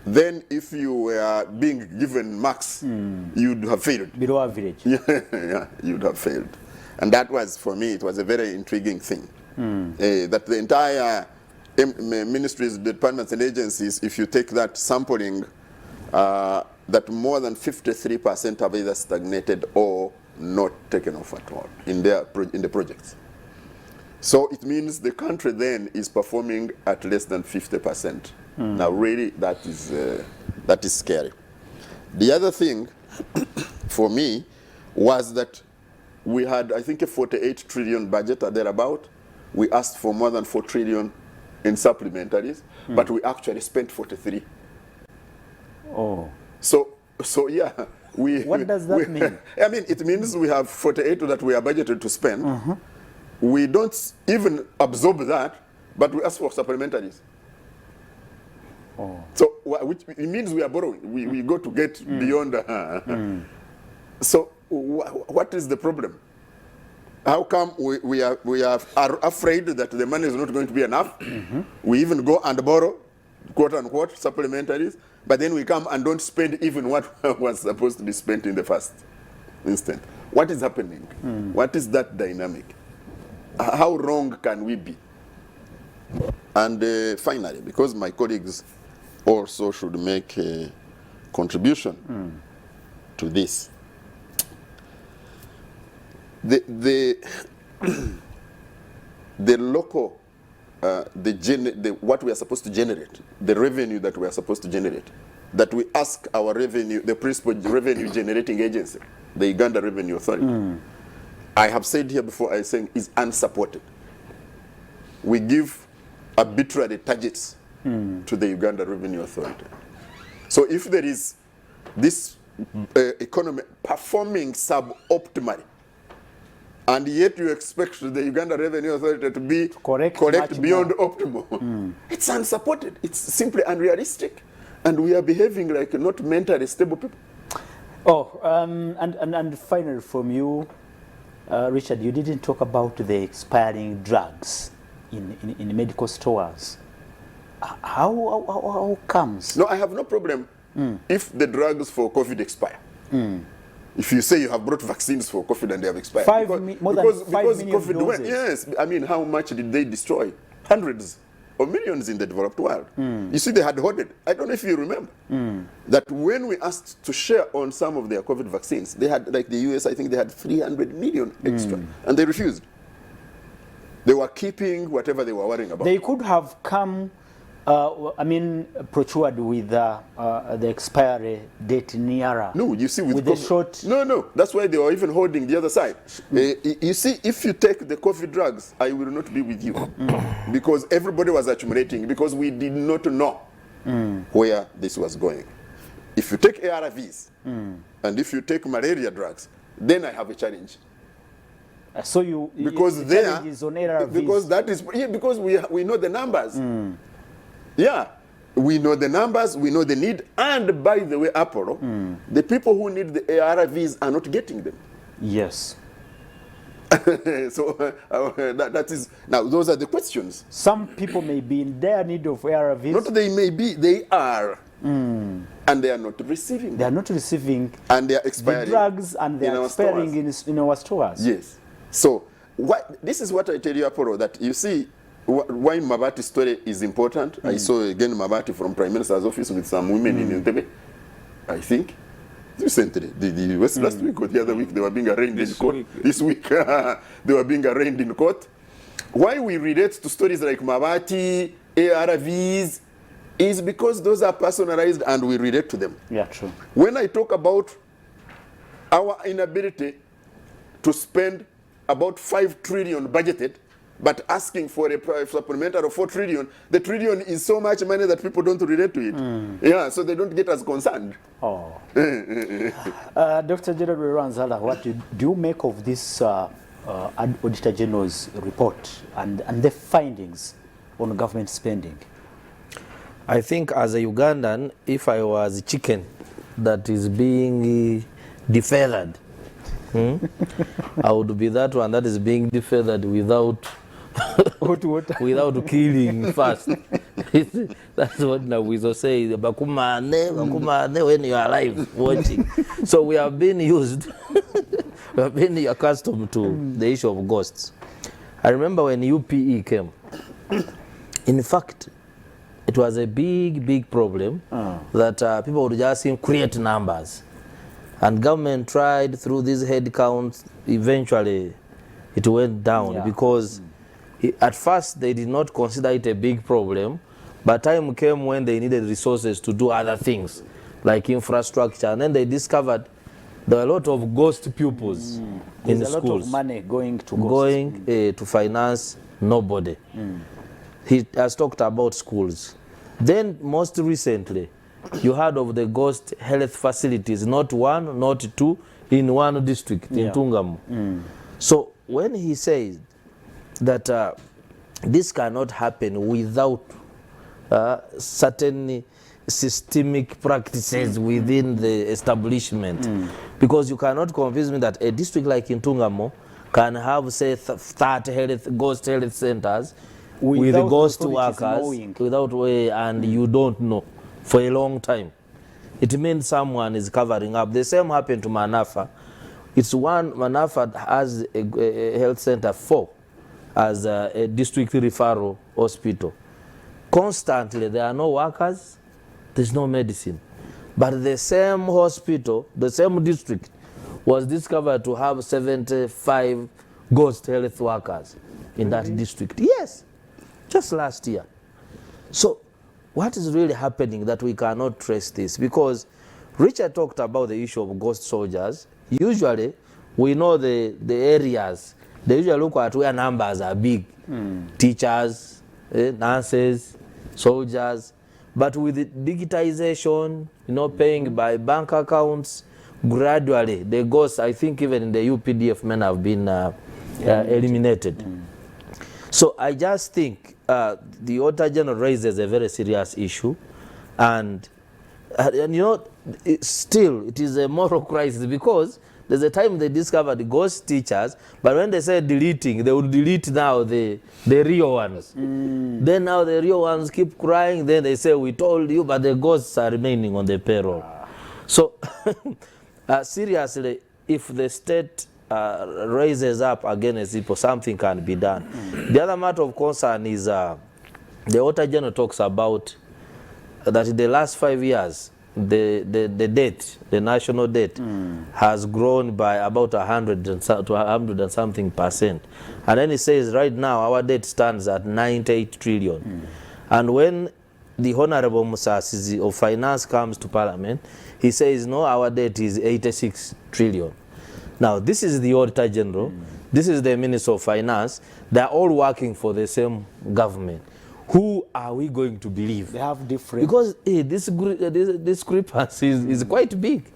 then if you were being given marks, you'd have failed. Below average. Yeah, you'd have failed. And that was, for me, it was a very intriguing thing. That the entire ministries, departments, and agencies, if you take that sampling, that more than 53% have either stagnated or not taken off at all in the projects. So it means the country then is performing at less than 50%. Now, really, that is scary. The other thing, for me, was that we had, I think, a 48 trillion budget or thereabout. We asked for more than 4 trillion in supplementaries, but we actually spent 43. Oh. So yeah. What does that mean? I mean, it means we have 48 that we are budgeted to spend. We don't even absorb that, but we ask for supplementaries. Oh. So, which it means we are borrowing. We go to get beyond. So, what is the problem? How come we are afraid that the money is not going to be enough? We even go and borrow, quote unquote, supplementaries, but then we come and don't spend even what was supposed to be spent in the first instant. What is happening? What is that dynamic? How wrong can we be? And finally, because my colleagues also should make a contribution to this, the local, what we are supposed to generate, the revenue that we are supposed to generate, that we ask our revenue, the principal revenue generating agency, the Uganda Revenue Authority. I have said here before, I saying is unsupported. We give arbitrary targets to the Uganda Revenue Authority. So if there is this economy performing suboptimally, and yet you expect the Uganda Revenue Authority to be correct beyond optimal, it's unsupported. It's simply unrealistic. And we are behaving like not mentally stable people. Oh, and finally from you, Richard, you didn't talk about the expiring drugs in medical stores. How comes? No, I have no problem if the drugs for COVID expire. If you say you have brought vaccines for COVID and they have expired. More than 5 million COVID went, yes, I mean, how much did they destroy? Hundreds of millions in the developed world. You see, they had hoarded. I don't know if you remember that when we asked to share on some of their COVID vaccines, they had, like the US, I think they had 300 million extra, and they refused. They were keeping whatever they were worrying about. They could have come, procured with the expiry date nearer. No, you see, with the short. No, that's why they were even holding the other side. You see, if you take the COVID drugs, I will not be with you, because everybody was accumulating, because we did not know where this was going. If you take ARVs and if you take malaria drugs, then I have a challenge. So you because the there challenge is on ARVs. because that is because we know the numbers. Yeah, we know the numbers, we know the need, and by the way, Apollo, the people who need the ARVs are not getting them. Yes. So that is, now those are the questions. Some people may be in dire need of ARVs. Not they may be, they are. And they are not receiving. They are not receiving. And they are expiring. The drugs, and they are expiring in our stores. Yes. So this is what I tell you, Apollo, that you see, why Mabati's story is important. I saw again Mabati from Prime Minister's office with some women in Entebbe, I think. Recently, last week or the other week, they were being arraigned in court. This week, they were being arraigned in court. Why we relate to stories like Mabati, ARVs, is because those are personalized and we relate to them. Yeah, true. When I talk about our inability to spend about 5 trillion budgeted, but asking for a supplementary of 4 trillion, the trillion is so much money that people don't relate to it. Yeah, so they don't get as concerned. Oh. Dr. Gerald Ranzala, what do you make of this Auditor General's report and the findings on government spending? I think as a Ugandan, if I was a chicken that is being defeathered, I would be that one that is being defeathered without without killing first. That's what Nawizo says. Bakumane, when you are alive watching. So we have been used, we have been accustomed to the issue of ghosts. I remember when UPE came. In fact, it was a big problem that people would just create numbers. And government tried through these head counts, eventually it went down because at first they did not consider it a big problem, but time came when they needed resources to do other things like infrastructure, and then they discovered there were a lot of ghost pupils in the schools. There's a lot of money going to ghosts. To finance nobody. He has talked about schools. Then most recently, you heard of the ghost health facilities, not one, not two, in one district, in Ntungamo. So when he says that this cannot happen without certain systemic practices within the establishment, because you cannot convince me that a district like Ntungamo can have, say, 30 ghost health centers with ghost workers without way, and you don't know for a long time. It means someone is covering up. The same happened to Manafa. It's one, Manafa has a health center 4 as a district referral hospital. Constantly, there are no workers, there's no medicine. But the same hospital, the same district, was discovered to have 75 ghost health workers in that district. Yes, just last year. So what is really happening that we cannot trace this? Because Richard talked about the issue of ghost soldiers. Usually, we know the areas. They usually look at where numbers are big. Teachers, nurses, soldiers. But with the digitization, paying by bank accounts, gradually, the ghosts, I think even in the UPDF men have been eliminated. So I just think the Auditor General raises a very serious issue, and still it is a moral crisis, because there's a time they discovered the ghost teachers, but when they say deleting, they would delete now the real ones. Then now the real ones keep crying, then they say, we told you, but the ghosts are remaining on the payroll. So seriously, if the state raises up against people, something can be done. The other matter of concern is the Auditor General talks about that in the last 5 years, the debt, the national debt, has grown by about 100 and something percent. And then he says right now our debt stands at 98 trillion. And when the Honorable Musasizi of Finance comes to Parliament, he says, no, our debt is 86 trillion. Now, this is the Auditor General, this is the Minister of Finance, they're all working for the same government. Who are we going to believe? They have different... Because this discrepancy is quite big,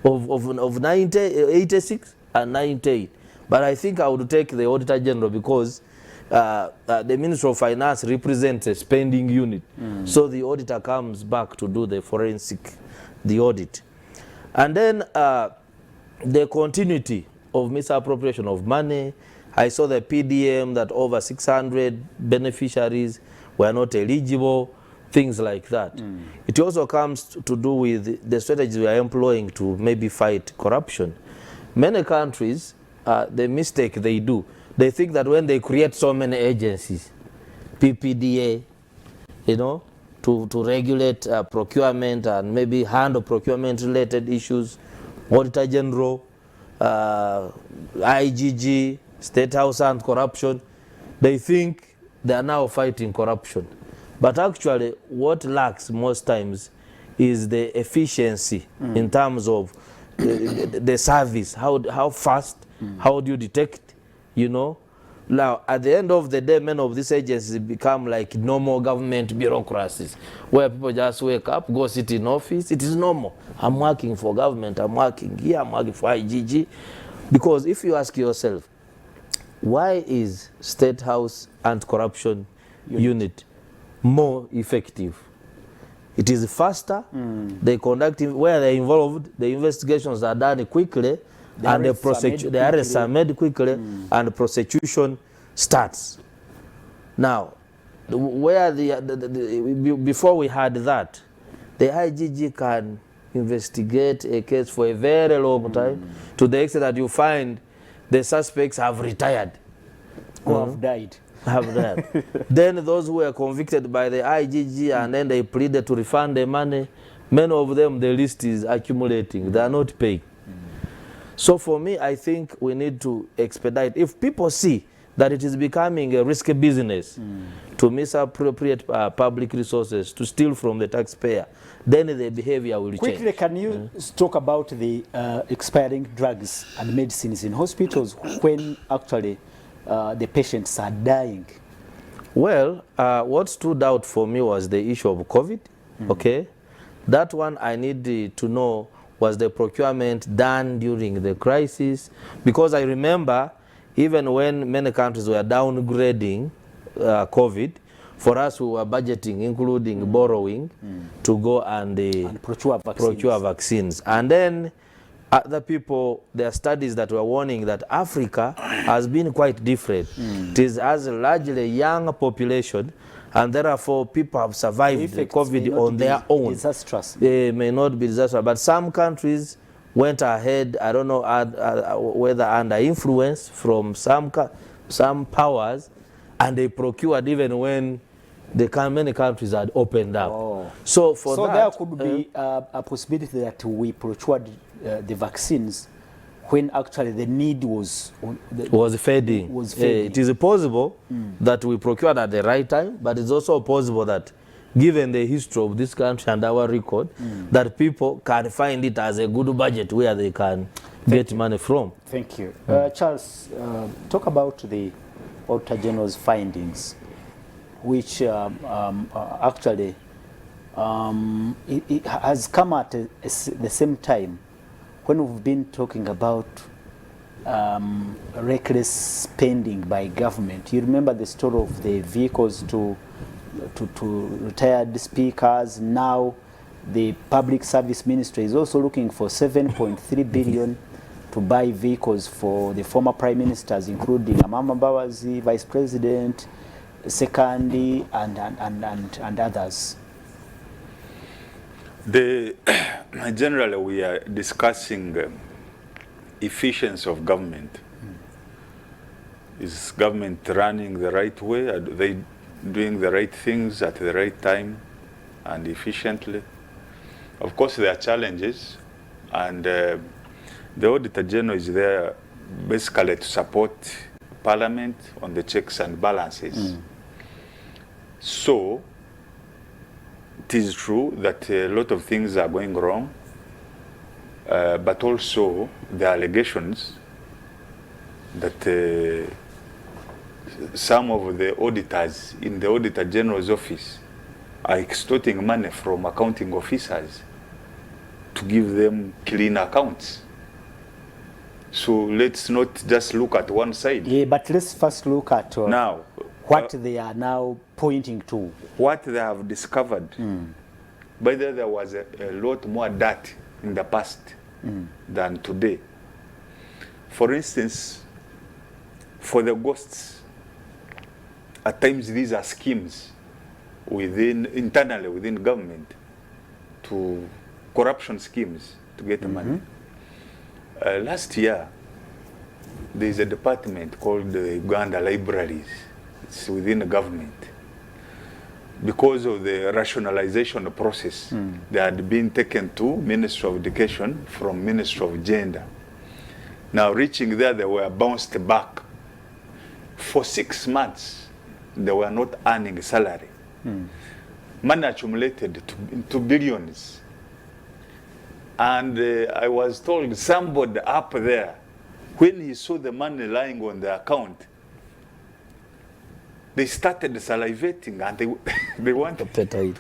of 86 and 98. But I think I would take the Auditor General, because the Minister of Finance represents a spending unit. So the auditor comes back to do the forensic, the audit. And then the continuity of misappropriation of money. I saw the PDM that over 600 beneficiaries were not eligible, things like that. It also comes to do with the strategies we are employing to maybe fight corruption. Many countries, the mistake they do, they think that when they create so many agencies, PPDA, to regulate procurement and maybe handle procurement-related issues, Auditor General, IGG, State House and corruption, they think they are now fighting corruption. But actually, what lacks most times is the efficiency in terms of the service. How fast, how do you detect, Now, at the end of the day, many of these agencies become like normal government bureaucracies, where people just wake up, go sit in office. It is normal. I'm working for government, I'm working here, I'm working for IGG. Because if you ask yourself, why is State House Anti-Corruption Unit more effective? It is faster, they conduct, where they're involved, the investigations are done quickly, and the arrests are made quickly, and the prosecution starts. Now, where before we had that, the IGG can investigate a case for a very long time, to the extent that you find the suspects have retired. Or have died. Then those who were convicted by the IGG and then they pleaded to refund the money, many of them, the list is accumulating. They are not paying. So for me, I think we need to expedite. If people see that it is becoming a risky business to misappropriate public resources, to steal from the taxpayer, then the behavior will change. Quickly, can you talk about the expiring drugs and medicines in hospitals when actually the patients are dying? Well, what stood out for me was the issue of COVID, okay? That one I need to know, was the procurement done during the crisis? Because I remember even when many countries were downgrading COVID, for us we were budgeting, including borrowing, to go and procure vaccines. And then other people, there are studies that were warning that Africa has been quite different. It is as largely a young population, and therefore people have survived the COVID on their own. Disastrous. They may not be disastrous, but some countries went ahead, I don't know whether under influence from some powers, and they procured even when many countries had opened up. Oh. So that, there could be a possibility that we procured the vaccines when actually the need was fading. It is possible that we procured at the right time, but it's also possible that, given the history of this country and our record, that people can find it as a good budget where they can get money from. Thank you. Charles, talk about the Auditor General's findings, which actually it has come at the same time when we've been talking about reckless spending by government. You remember the story of the vehicles to retired speakers. Now the Public Service Ministry is also looking for 7.3 billion to buy vehicles for the former prime ministers, including Amama Mbabazi, Vice President, Sekandi, and others. Generally, we are discussing efficiency of government. Is government running the right way? Are they doing the right things at the right time and efficiently? Of course, there are challenges, and the Auditor General is there basically to support Parliament on the checks and balances. So, it is true that a lot of things are going wrong, but also the allegations that some of the auditors in the Auditor General's office are extorting money from accounting officers to give them clean accounts. So let's not just look at one side. Yeah, but let's first look at now what they are now pointing to. What they have discovered. By the way, there was a lot more dirt in the past than today. For instance, for the ghosts, at times these are schemes internally within government, to corruption schemes to get money. Last year, there is a department called the Uganda Libraries. It's within the government. Because of the rationalization process, they had been taken to Ministry of Education from Ministry of Gender. Now, reaching there, they were bounced back. For 6 months, they were not earning salary. Money accumulated into billions. And I was told somebody up there, when he saw the money lying on the account, they started salivating, and they wanted to eat.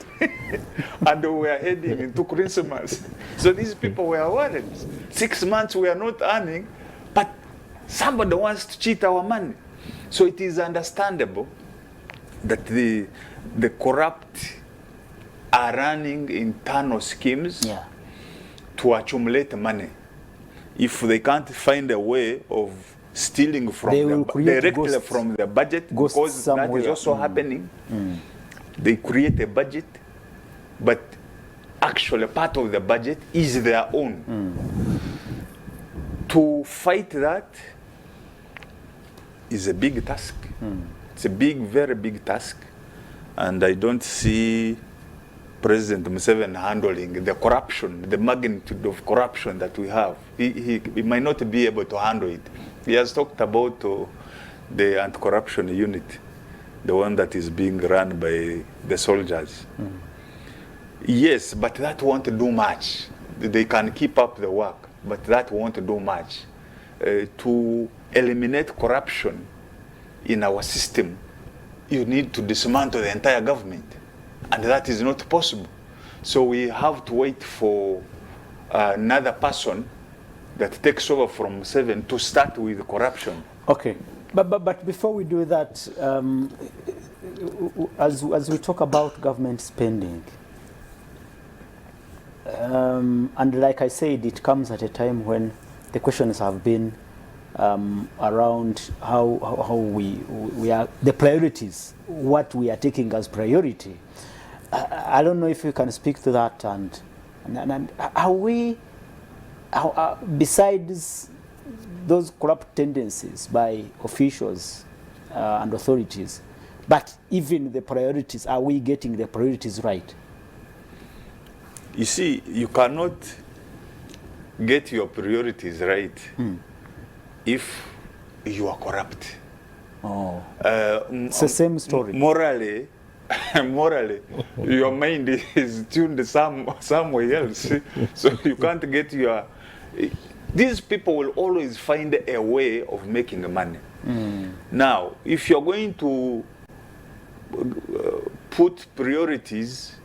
And they were heading into Christmas. So these people were worried. 6 months we are not earning, but somebody wants to cheat our money. So it is understandable that the corrupt are running internal schemes to accumulate money. If they can't find a way of stealing from directly from the budget, because that is also happening, they create a budget, but actually part of the budget is their own. To fight that is a big task. It's a very big task, and I don't see President Museveni handling the corruption, the magnitude of corruption that we have. He might not be able to handle it. He has talked about the anti-corruption unit, the one that is being run by the soldiers. Yes, but that won't do much. They can keep up the work, but that won't do much. To eliminate corruption in our system, you need to dismantle the entire government, and that is not possible. So we have to wait for another person that takes over from 7 to start with corruption. Okay, but before we do that, as we talk about government spending, and like I said, it comes at a time when the questions have been around how we are, the priorities, what we are taking as priority. I don't know if you can speak to that, and are we, besides those corrupt tendencies by officials and authorities, but even the priorities, are we getting the priorities right? You see, you cannot get your priorities right if you are corrupt. Oh, it's the same story. Morally, your mind is tuned somewhere else. So you can't get your... These people will always find a way of making money. Now, if you're going to put priorities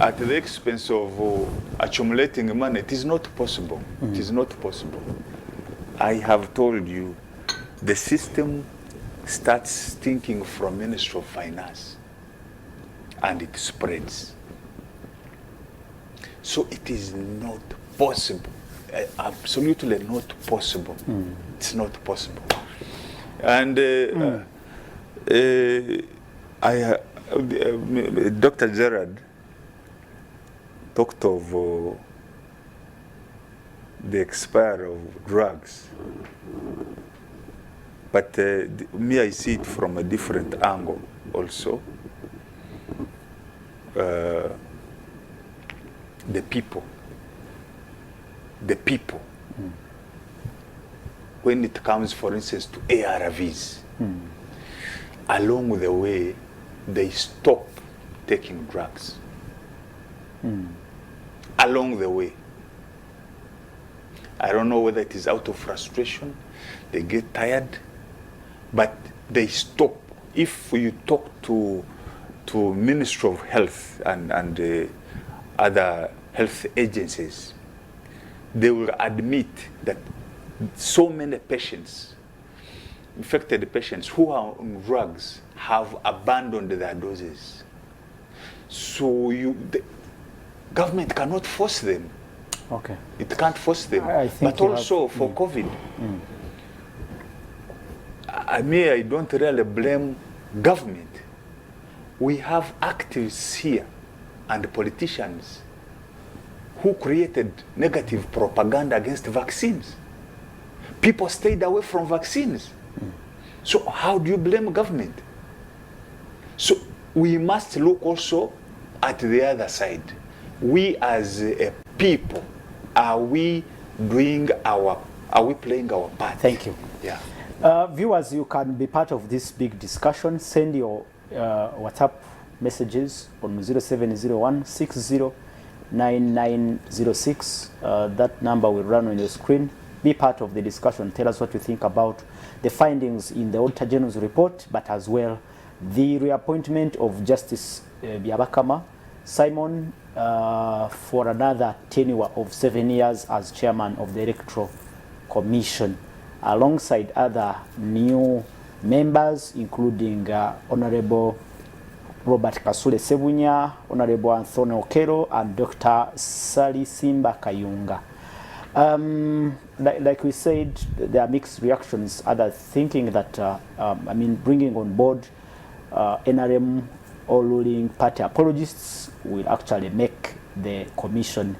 at the expense of accumulating money, it is not possible. It is not possible. I have told you, the system starts thinking from Ministry of Finance and it spreads. So it is not possible, absolutely not possible. It's not possible. And Dr. Gerard talked of the expiry of drugs, but me, I see it from a different angle also. The people, when it comes, for instance, to ARVs, along the way, they stop taking drugs. Along the way. I don't know whether it is out of frustration, they get tired, but they stop. If you talk to Ministry of Health and other health agencies, they will admit that so many patients, infected patients who are on drugs, have abandoned their doses. So the government cannot force them. Okay. It can't force them. I think but also for COVID, I don't really blame government. We have activists here and politicians who created negative propaganda against vaccines. People stayed away from vaccines. So how do you blame government? So we must look also at the other side. We as a people, are we playing our part? Thank you. Yeah. Viewers, you can be part of this big discussion. Send your WhatsApp messages on 0701 609906. That number will run on your screen. Be part of the discussion. Tell us what you think about the findings in the Auditor General's report, but as well the reappointment of Justice Byabakama Simon for another tenure of 7 years as chairman of the Electoral Commission, alongside other new members, including Honorable Robert Kasule Sebunya, Honorable Anthony Okero, and Dr. Sali Simba Kayunga. Like we said, there are mixed reactions. Others thinking that, bringing on board NRM or ruling party apologists will actually make the commission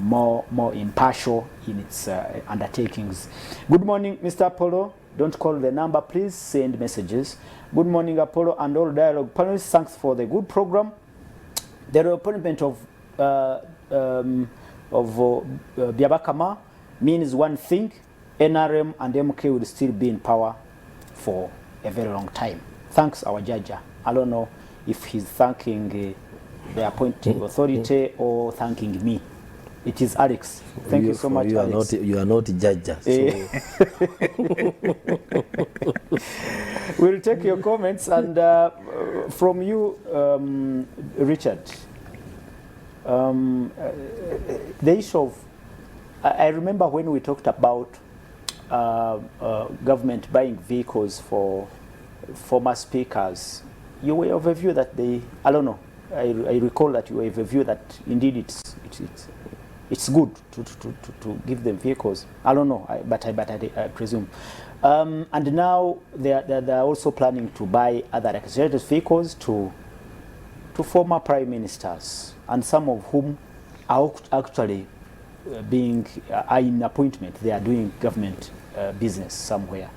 more impartial in its undertakings. Good morning, Mr. Apollo. Don't call the number, please send messages. Good morning, Apollo and all dialogue panelists. Thanks for the good program. The reappointment of Byabakama means one thing: NRM and MK will still be in power for a very long time. Thanks, our judge. I don't know if he's thanking the appointing authority or thanking me. It is Alex. Thank you so much, Alex. You are not judge. So. We'll take your comments, and from you, Richard. The issue of, I remember when we talked about government buying vehicles for former speakers, you were of a view that they, I don't know, I recall that you were of a view that indeed it's good to give them vehicles. I don't know, but I presume. And now they're also planning to buy other luxurious vehicles to former prime ministers, and some of whom are actually are in appointment. They are doing government business somewhere.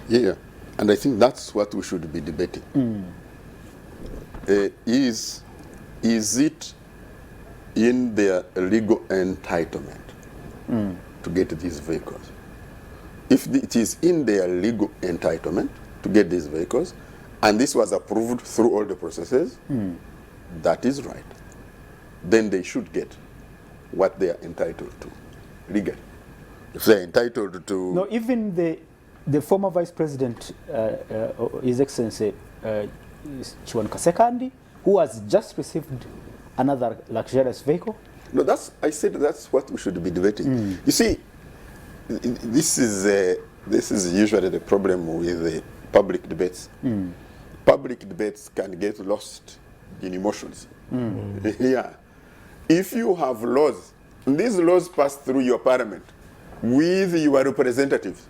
Yeah, and I think that's what we should be debating. Is it in their legal entitlement to get these vehicles? If it is in their legal entitlement to get these vehicles, and this was approved through all the processes, that is right, then they should get what they are entitled to legally. If they are entitled to... No, even the former Vice President, His Excellency Chiwanu Kasekandi, who has just received another luxurious vehicle. No, I said that's what we should be debating. You see, this is usually the problem with the public debates. Public debates can get lost in emotions. Yeah. If you have laws, and these laws pass through your parliament with your representatives,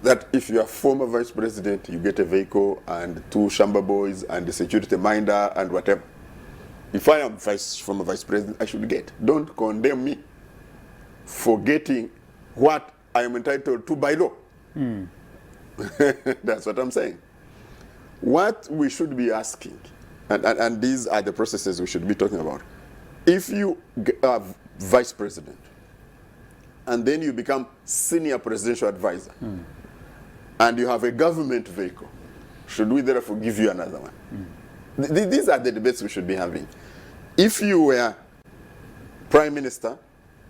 that if you are former vice president, you get a vehicle and 2 shamba boys and a security minder and whatever. If I am former vice president, I should get. Don't condemn me for getting what I am entitled to by law. That's what I'm saying. What we should be asking, and these are the processes we should be talking about. If you are vice president, and then you become senior presidential advisor, and you have a government vehicle, should we therefore give you another one? These are the debates we should be having. If you were prime minister,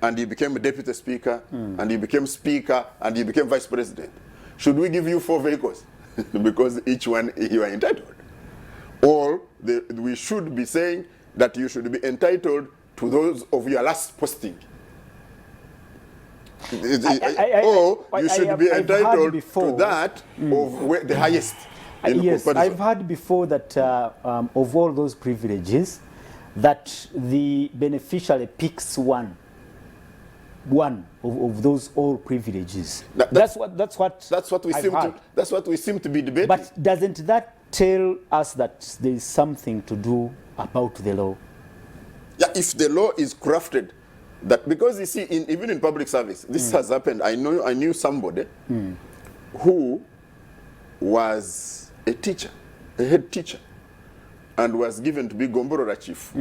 and you became a deputy speaker, and you became speaker, and you became vice president, should we give you 4 vehicles? Because each one you are entitled. Or we should be saying that you should be entitled to those of your last posting. Or you should be entitled to that of the highest. Yes, I've heard before that of all those privileges, that the beneficiary picks one of those all privileges. That's what we seem to be debating. But doesn't that tell us that there is something to do about the law? Yeah, if the law is crafted, that because you see, even in public service, this has happened. I knew somebody who was a teacher, a head teacher, and was given to be Gomborora chief,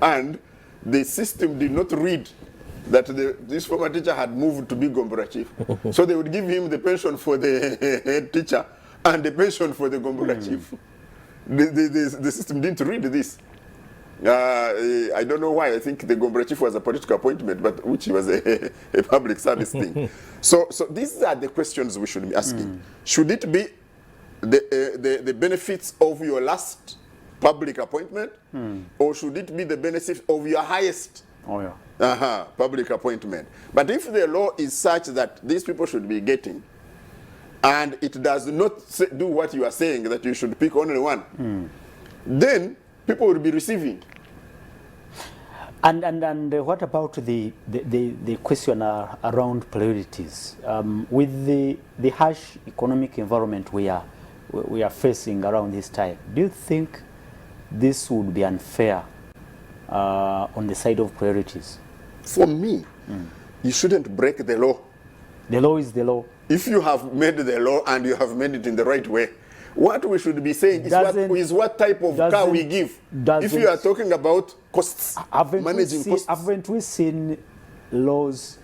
and the system did not read that this former teacher had moved to be Gombora chief. So they would give him the pension for the head teacher and the pension for the Gombora chief. The system didn't read this. I don't know why. I think the Gombora chief was a political appointment, but which was a public service thing. So these are the questions we should be asking. Should it be the benefits of your last public appointment, or should it be the benefits of your highest public appointment? But if the law is such that these people should be getting, and it does not do what you are saying, that you should pick only one, then people will be receiving. And what about the question around priorities? With the harsh economic environment we are facing around this time, do you think this would be unfair on the side of priorities? For me, you shouldn't break the law. The law is the law. If you have made the law and you have made it in the right way, what we should be saying is what type of car we give. If you are talking about costs, managing costs. Haven't we seen laws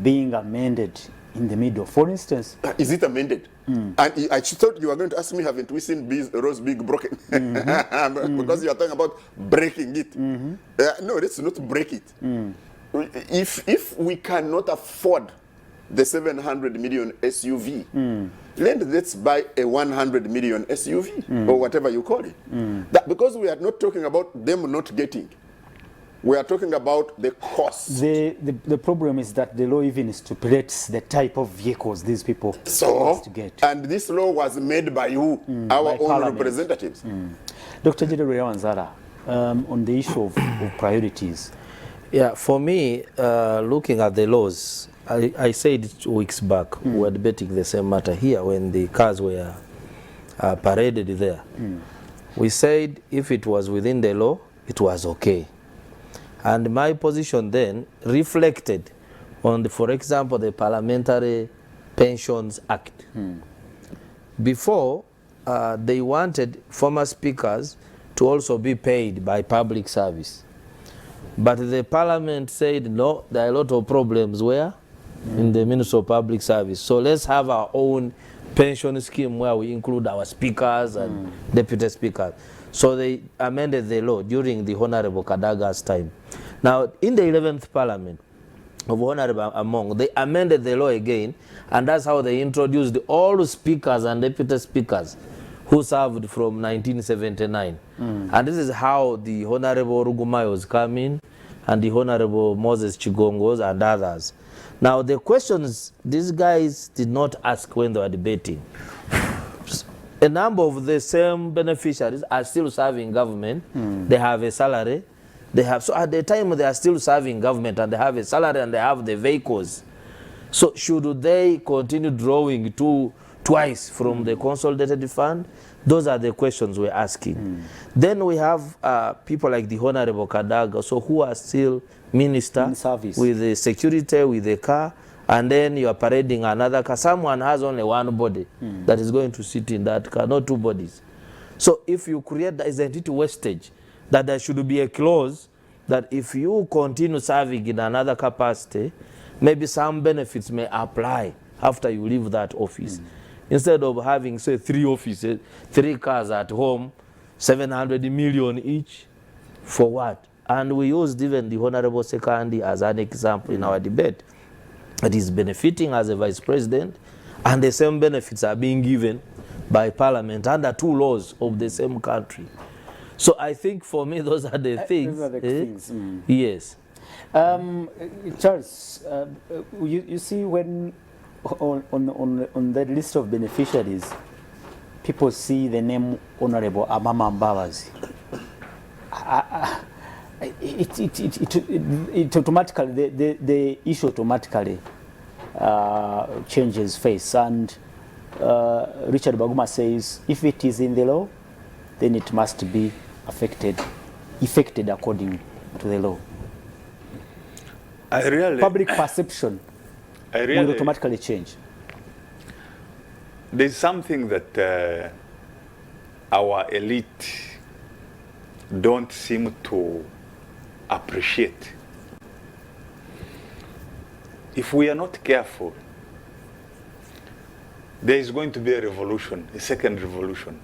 being amended in the middle? For instance, is it amended? And I thought you were going to ask me, haven't we seen Rose being broken? Because you are talking about breaking it. No, let's not break it. If we cannot afford the 700 million SUV, let's buy a 100 million SUV or whatever you call it. That, because we are not talking about them not getting. We are talking about the cost. The problem is that the law even stipulates the type of vehicles these people must get. And this law was made by who? Our by own Parliament. representatives. Dr. Jedero Yawanzara, on the issue of priorities. Yeah, for me, looking at the laws, I said 2 weeks back, we were debating the same matter here when the cars were paraded there. We said if it was within the law, it was okay. And my position then reflected on, for example, the Parliamentary Pensions Act. Before, they wanted former speakers to also be paid by public service. But the Parliament said, no, there are a lot of problems where? In the Ministry of Public Service. So let's have our own pension scheme where we include our speakers and deputy speakers. So they amended the law during the Honorable Kadaga's time. Now, in the 11th Parliament of Honorable Among, they amended the law again, and that's how they introduced all speakers and deputy speakers who served from 1979. And this is how the Honorable Rugumayos come in, and the Honorable Moses Chigongos and others. Now, the questions these guys did not ask when they were debating. A number of the same beneficiaries are still serving government. They have a salary. They have, so at the time they are still serving government and they have a salary and they have the vehicles. So should they continue drawing twice from the consolidated fund? Those are the questions we're asking. Then we have people like the Honorable Kadaga, so who are still minister with the security, with the car, and then you are parading another car. Someone has only one body that is going to sit in that car, not 2 bodies. So if you create that, isn't it wastage? That there should be a clause that if you continue serving in another capacity, maybe some benefits may apply after you leave that office. Instead of having, say, 3 offices, 3 cars at home, 700 million each, for what? And we used even the Honorable Sekandi as an example in our debate. That is benefiting as a vice president, and the same benefits are being given by Parliament under 2 laws of the same country. So I think for me, those are the things. Those are the things. Yes. Charles, you see when on the list of beneficiaries, people see the name Honorable Amama Mbabazi. It automatically, the issue automatically changes face. And Richard Baguma says, if it is in the law, then it must be effected according to the law. Public perception will automatically change. There's something that our elite don't seem to appreciate. If we are not careful, there is going to be a revolution, a second revolution.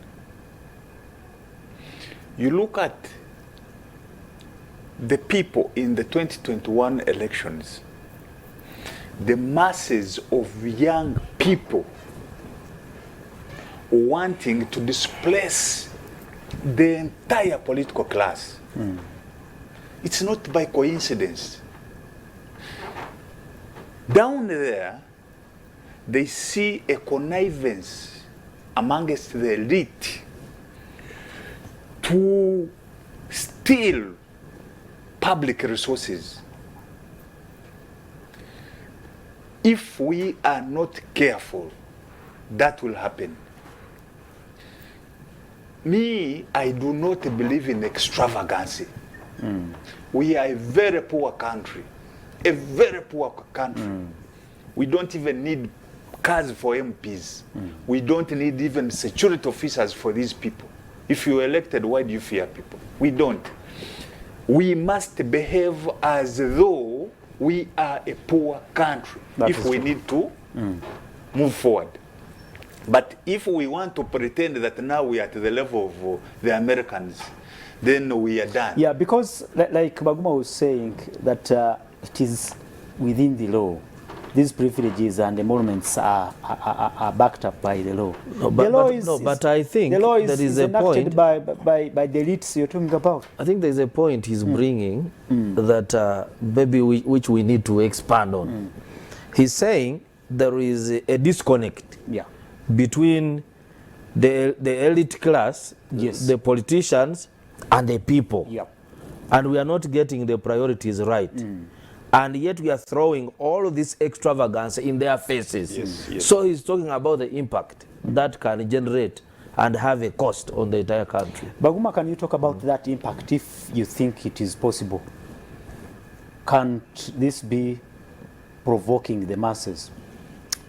You look at the people in the 2021 elections, the masses of young people wanting to displace the entire political class. It's not by coincidence. Down there, they see a connivance amongst the elite to steal public resources. If we are not careful, that will happen. Me, I do not believe in extravagancy. We are a very poor country, a very poor country. We don't even need cars for MPs. We don't need even security officers for these people. If you're elected, why do you fear people? We don't. We must behave as though we are a poor country if we need to move forward. But if we want to pretend that now we are at the level of the Americans, then we are done. Yeah, because like Baguma was saying, that it is within the law. these privileges and emoluments are backed up by the law. No, The law but I think the law there is a enacted point by the elites you're talking about. I think there's a point he's bringing that maybe which we need to expand on. He's saying there is a disconnect between the elite class, the politicians, and the people. And we are not getting the priorities right. And yet we are throwing all of this extravagance in their faces. So he's talking about the impact that can generate and have a cost on the entire country. Baguma, can you talk about that impact if you think it is possible? Can't this be provoking the masses?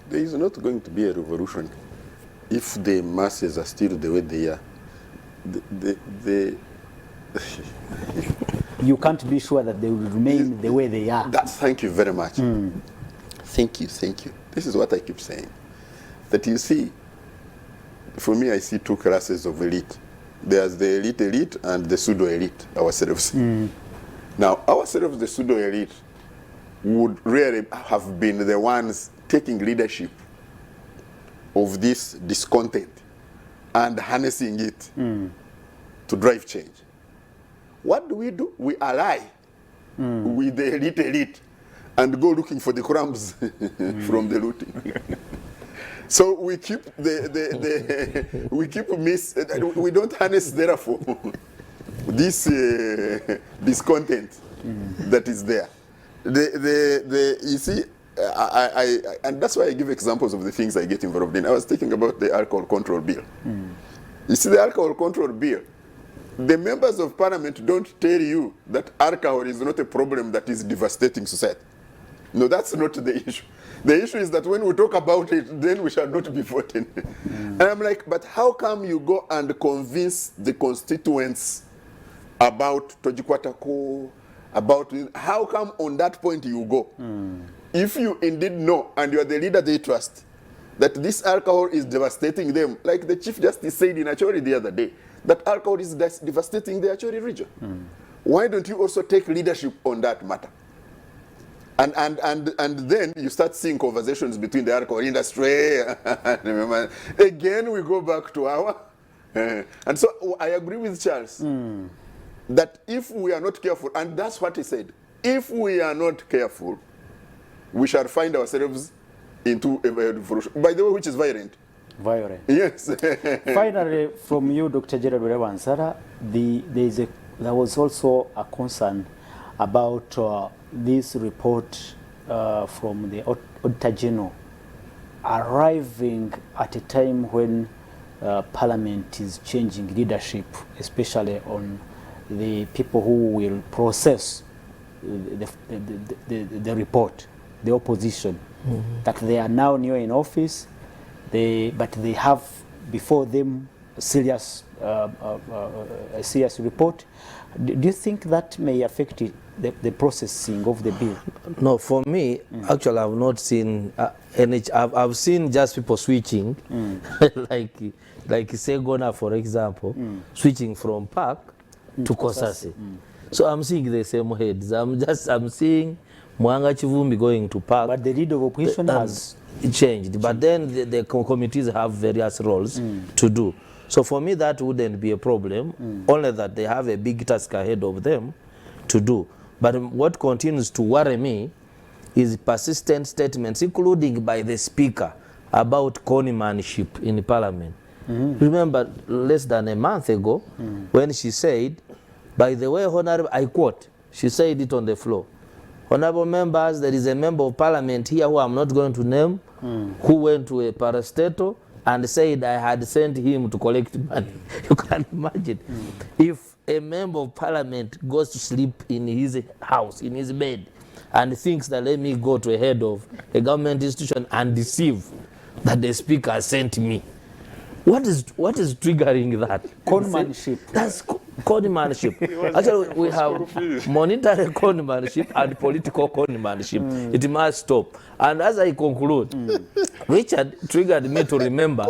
There is not going to be a revolution if the masses are still the way they are. You can't be sure that they will remain the way they are. Thank you very much. Thank you. This is what I keep saying. That you see, for me, I see two classes of elite. There's the elite and the pseudo-elite, ourselves. Now, ourselves, the pseudo-elite, would really have been the ones taking leadership of this discontent and harnessing it to drive change. What do? We ally with the elite and go looking for the crumbs from the looting. So we keep we don't harness therefore this discontent that is there. You see, and that's why I give examples of the things I get involved in. I was thinking about the alcohol control bill. You see, the alcohol control bill, the members of parliament don't tell you that alcohol is not a problem that is devastating society. No, that's not the issue. The issue is that when we talk about it, then we shall not be voting. And I'm like, but how come you go and convince the constituents about Tojikwatako, how come on that point you go? If you indeed know, and you are the leader they trust, that this alcohol is devastating them, like the Chief Justice said in Acholi the other day, that alcohol is devastating the Acholi region. Why don't you also take leadership on that matter? And then you start seeing conversations between the alcohol industry. Again, we go back to our... and so I agree with Charles that if we are not careful, and that's what he said, if we are not careful, we shall find ourselves into a revolution, by the way, which is violent. Violent. Yes. Finally, from you, Dr. Gerald Rewansara, there was also a concern about this report from the Auditor General arriving at a time when Parliament is changing leadership, especially on the people who will process the report, the opposition, that they are now new in office, but they have before them a serious report. Do you think that may affect the processing of the bill? No, for me, actually, I've not seen any. I've seen just people switching, like Segona, for example, switching from Park to Kosase. So I'm seeing the same heads. I'm seeing Mwanga Chivumbi going to Park. But the leader of opposition has changed. But then the committees have various roles to do. So for me, that wouldn't be a problem, only that they have a big task ahead of them to do. But what continues to worry me is persistent statements, including by the Speaker, about conmanship in Parliament. Remember, less than a month ago, when she said, by the way, Honorable, I quote, she said it on the floor, Honorable members, there is a member of Parliament here who I'm not going to name, who went to a parastatal and said I had sent him to collect money. You can imagine if a member of Parliament goes to sleep in his house, in his bed, and thinks that let me go to a head of a government institution and deceive that the Speaker sent me. What is triggering that? Conmanship. That's conmanship. Actually, we have monetary conmanship and political conmanship. It must stop. And as I conclude, Richard triggered me to remember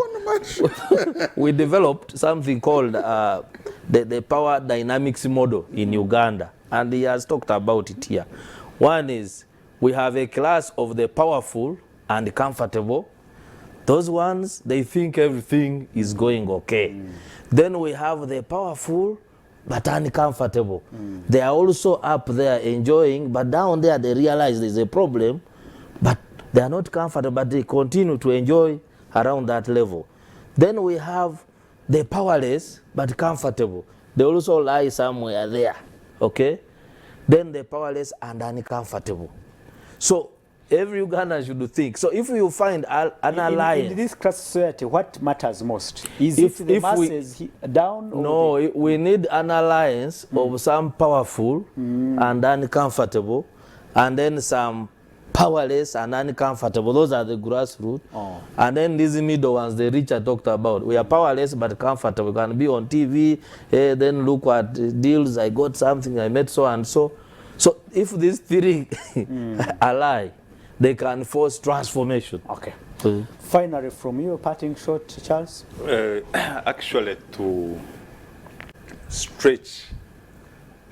we developed something called the power dynamics model in Uganda, and he has talked about it here. One is we have a class of the powerful and comfortable. Those ones, they think everything is going okay. Then we have the powerful but uncomfortable. They are also up there enjoying, but down there they realize there's a problem, but they are not comfortable, but they continue to enjoy around that level. Then we have the powerless but comfortable. They also lie somewhere there, okay? Then the powerless and uncomfortable. So every Ugandan should think. So if you find an alliance... In this class society, what matters most? Is it the masses down? Or no, we need an alliance of some powerful and uncomfortable, and then some powerless and uncomfortable. Those are the grassroots. And then these middle ones, the Richard talked about. We are powerless but comfortable. We can be on TV, then look at deals. I got something, I met so and so. So if these three ally, they can force transformation. Okay. Finally, from you, a parting shot, Charles? Actually, to stretch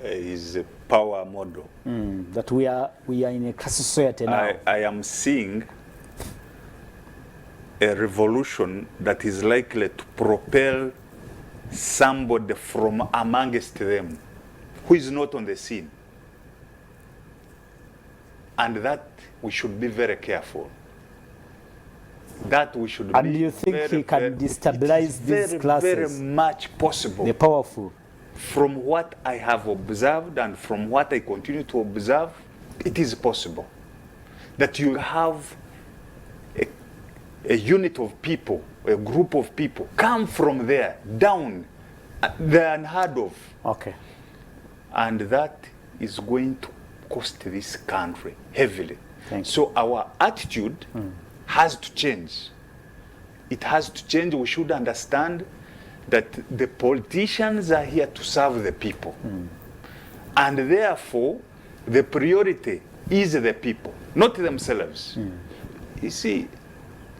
his power model. That we are in a class society now. I am seeing a revolution that is likely to propel somebody from amongst them who is not on the scene. And that we should be very careful. That we should be. And you think he can destabilize these classes? Very much possible. The powerful. From what I have observed and from what I continue to observe, it is possible that you have a unit of people, a group of people, come from there, down, they're unheard of. Okay. And that is going to cost this country heavily. Thank you. So our attitude has to change. It has to change. We should understand that the politicians are here to serve the people. And therefore, the priority is the people, not themselves. You see,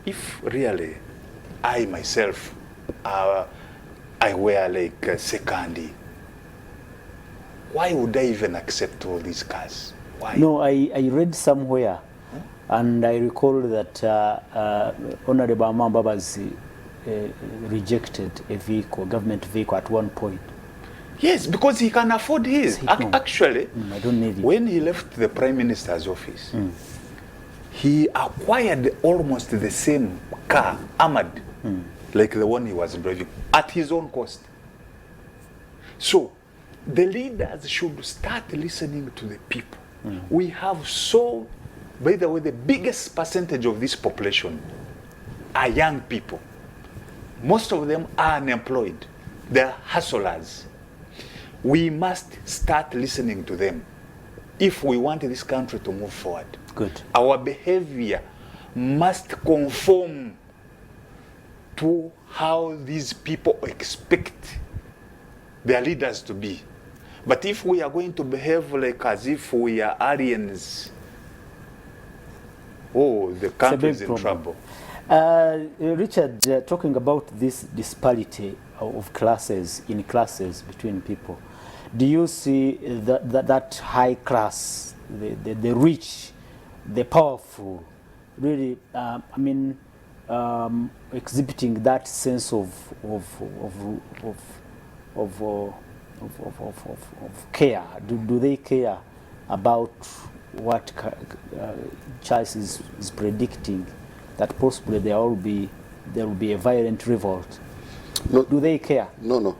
if really I myself, I wear like a secondary, why would I even accept all these cars? Why? No, I read somewhere, and I recall that Honorable Amambabazi rejected a vehicle, government vehicle at one point. Yes, because he can afford his. Actually, I don't need it. When he left the Prime Minister's office, he acquired almost the same car, armored, like the one he was driving, at his own cost. So, the leaders should start listening to the people. We have by the way, the biggest percentage of this population are young people. Most of them are unemployed. They're hustlers. We must start listening to them if we want this country to move forward. Good. Our behavior must conform to how these people expect their leaders to be. But if we are going to behave like as if we are aliens, the country is in trouble. Richard, talking about this disparity of classes between people, do you see that high class, the rich, the powerful, really, exhibiting that sense of care? Do they care about what Charles is predicting, that possibly there will be a violent revolt? No, do they care? No.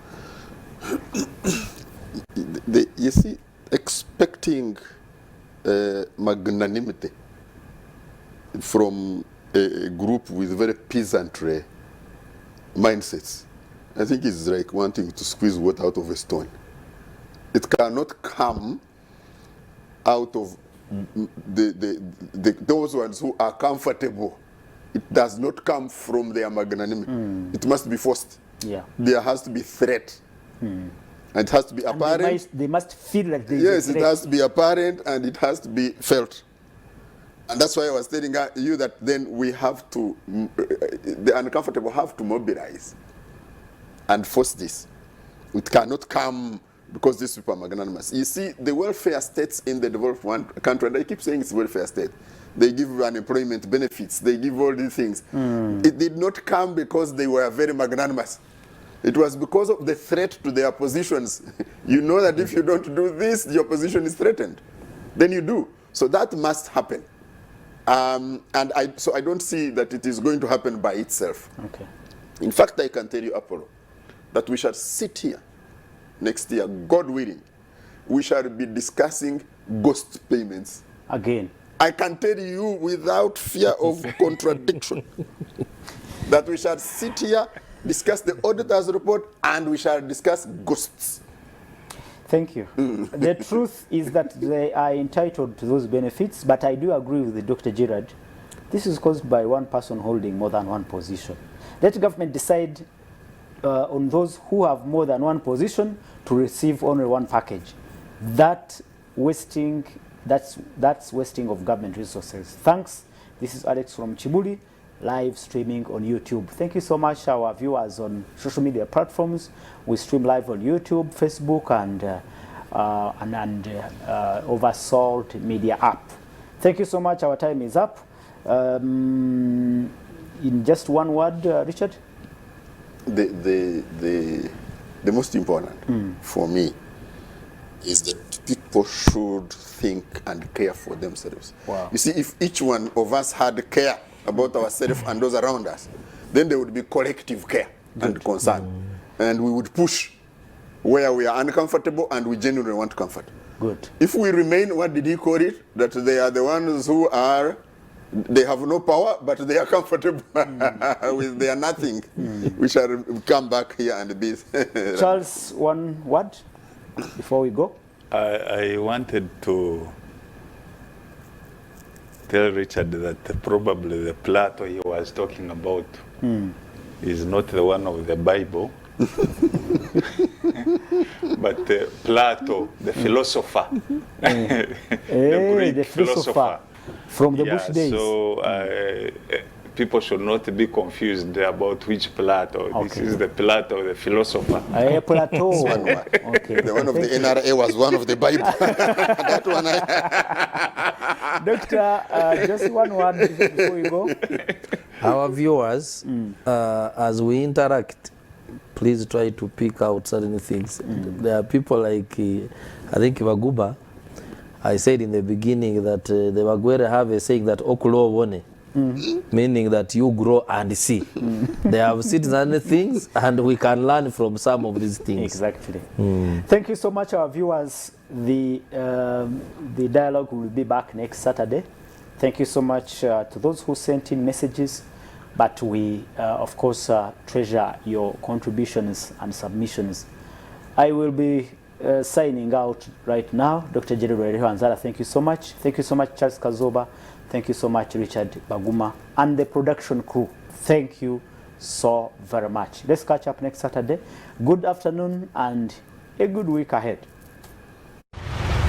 You see, expecting magnanimity from a group with very peasantry mindsets, I think it's like wanting to squeeze water out of a stone. It cannot come out of those ones who are comfortable. It does not come from their magnanimity. It must be forced. Yeah. There has to be threat. And it has to be apparent. They must feel like there is a threat. It has to be apparent and it has to be felt. And that's why I was telling you that then we have to, the uncomfortable have to mobilize and force this. It cannot come because these people are magnanimous. You see, the welfare states in the developed one country, and I keep saying it's welfare state, they give unemployment benefits, they give all these things. It did not come because they were very magnanimous. It was because of the threat to their positions. You know that if you don't do this, your position is threatened. Then you do. So that must happen. So I don't see that it is going to happen by itself. Okay. In fact, I can tell you, Apollo, that we shall sit here next year, God willing. We shall be discussing ghost payments. Again. I can tell you without fear of contradiction that we shall sit here, discuss the auditor's report, and we shall discuss ghosts. Thank you. The truth is that they are entitled to those benefits, but I do agree with Dr. Gerard. This is caused by one person holding more than one position. Let government decide on those who have more than one position to receive only one package. That's wasting of government resources. Thanks. This is Alex from Chibuli, live streaming on YouTube. Thank you so much, our viewers on social media platforms. We stream live on YouTube, Facebook, and over Salt Media app. Thank you so much. Our time is up. In just one word, Richard? The most important for me is that people should think and care for themselves. Wow. You see, if each one of us had care about ourselves and those around us, then there would be collective care and concern. And we would push where we are uncomfortable and we genuinely want comfort. Good. If we remain, what did he call it? That they are the ones who are, they have no power, but they are comfortable with their nothing. We shall come back here and be. Charles, one word before we go? I wanted to tell Richard that probably the Plato he was talking about is not the one of the Bible, but Plato, the philosopher, the Greek philosopher from the Bush days. So people should not be confused about which Plato. Okay. This is the Plato, the philosopher. Plato. One word. Okay. The one of the NRA was one of the Bible. That one. Doctor, just one word before we go. Our viewers, as we interact, please try to pick out certain things. There are people like, I think Waguba, I said in the beginning that the Wagwere have a saying that okulo wone, meaning that you grow and see. They have seen certain things and we can learn from some of these things. Exactly. Thank you so much, our viewers. The dialogue will be back next Saturday. Thank you so much to those who sent in messages, but we, of course, treasure your contributions and submissions. I will be signing out right now. Dr. Jerry Hanzara, thank you so much. Thank you so much, Charles Kazoba. Thank you so much, Richard Baguma, and the production crew. Thank you so very much. Let's catch up next Saturday. Good afternoon and a good week ahead.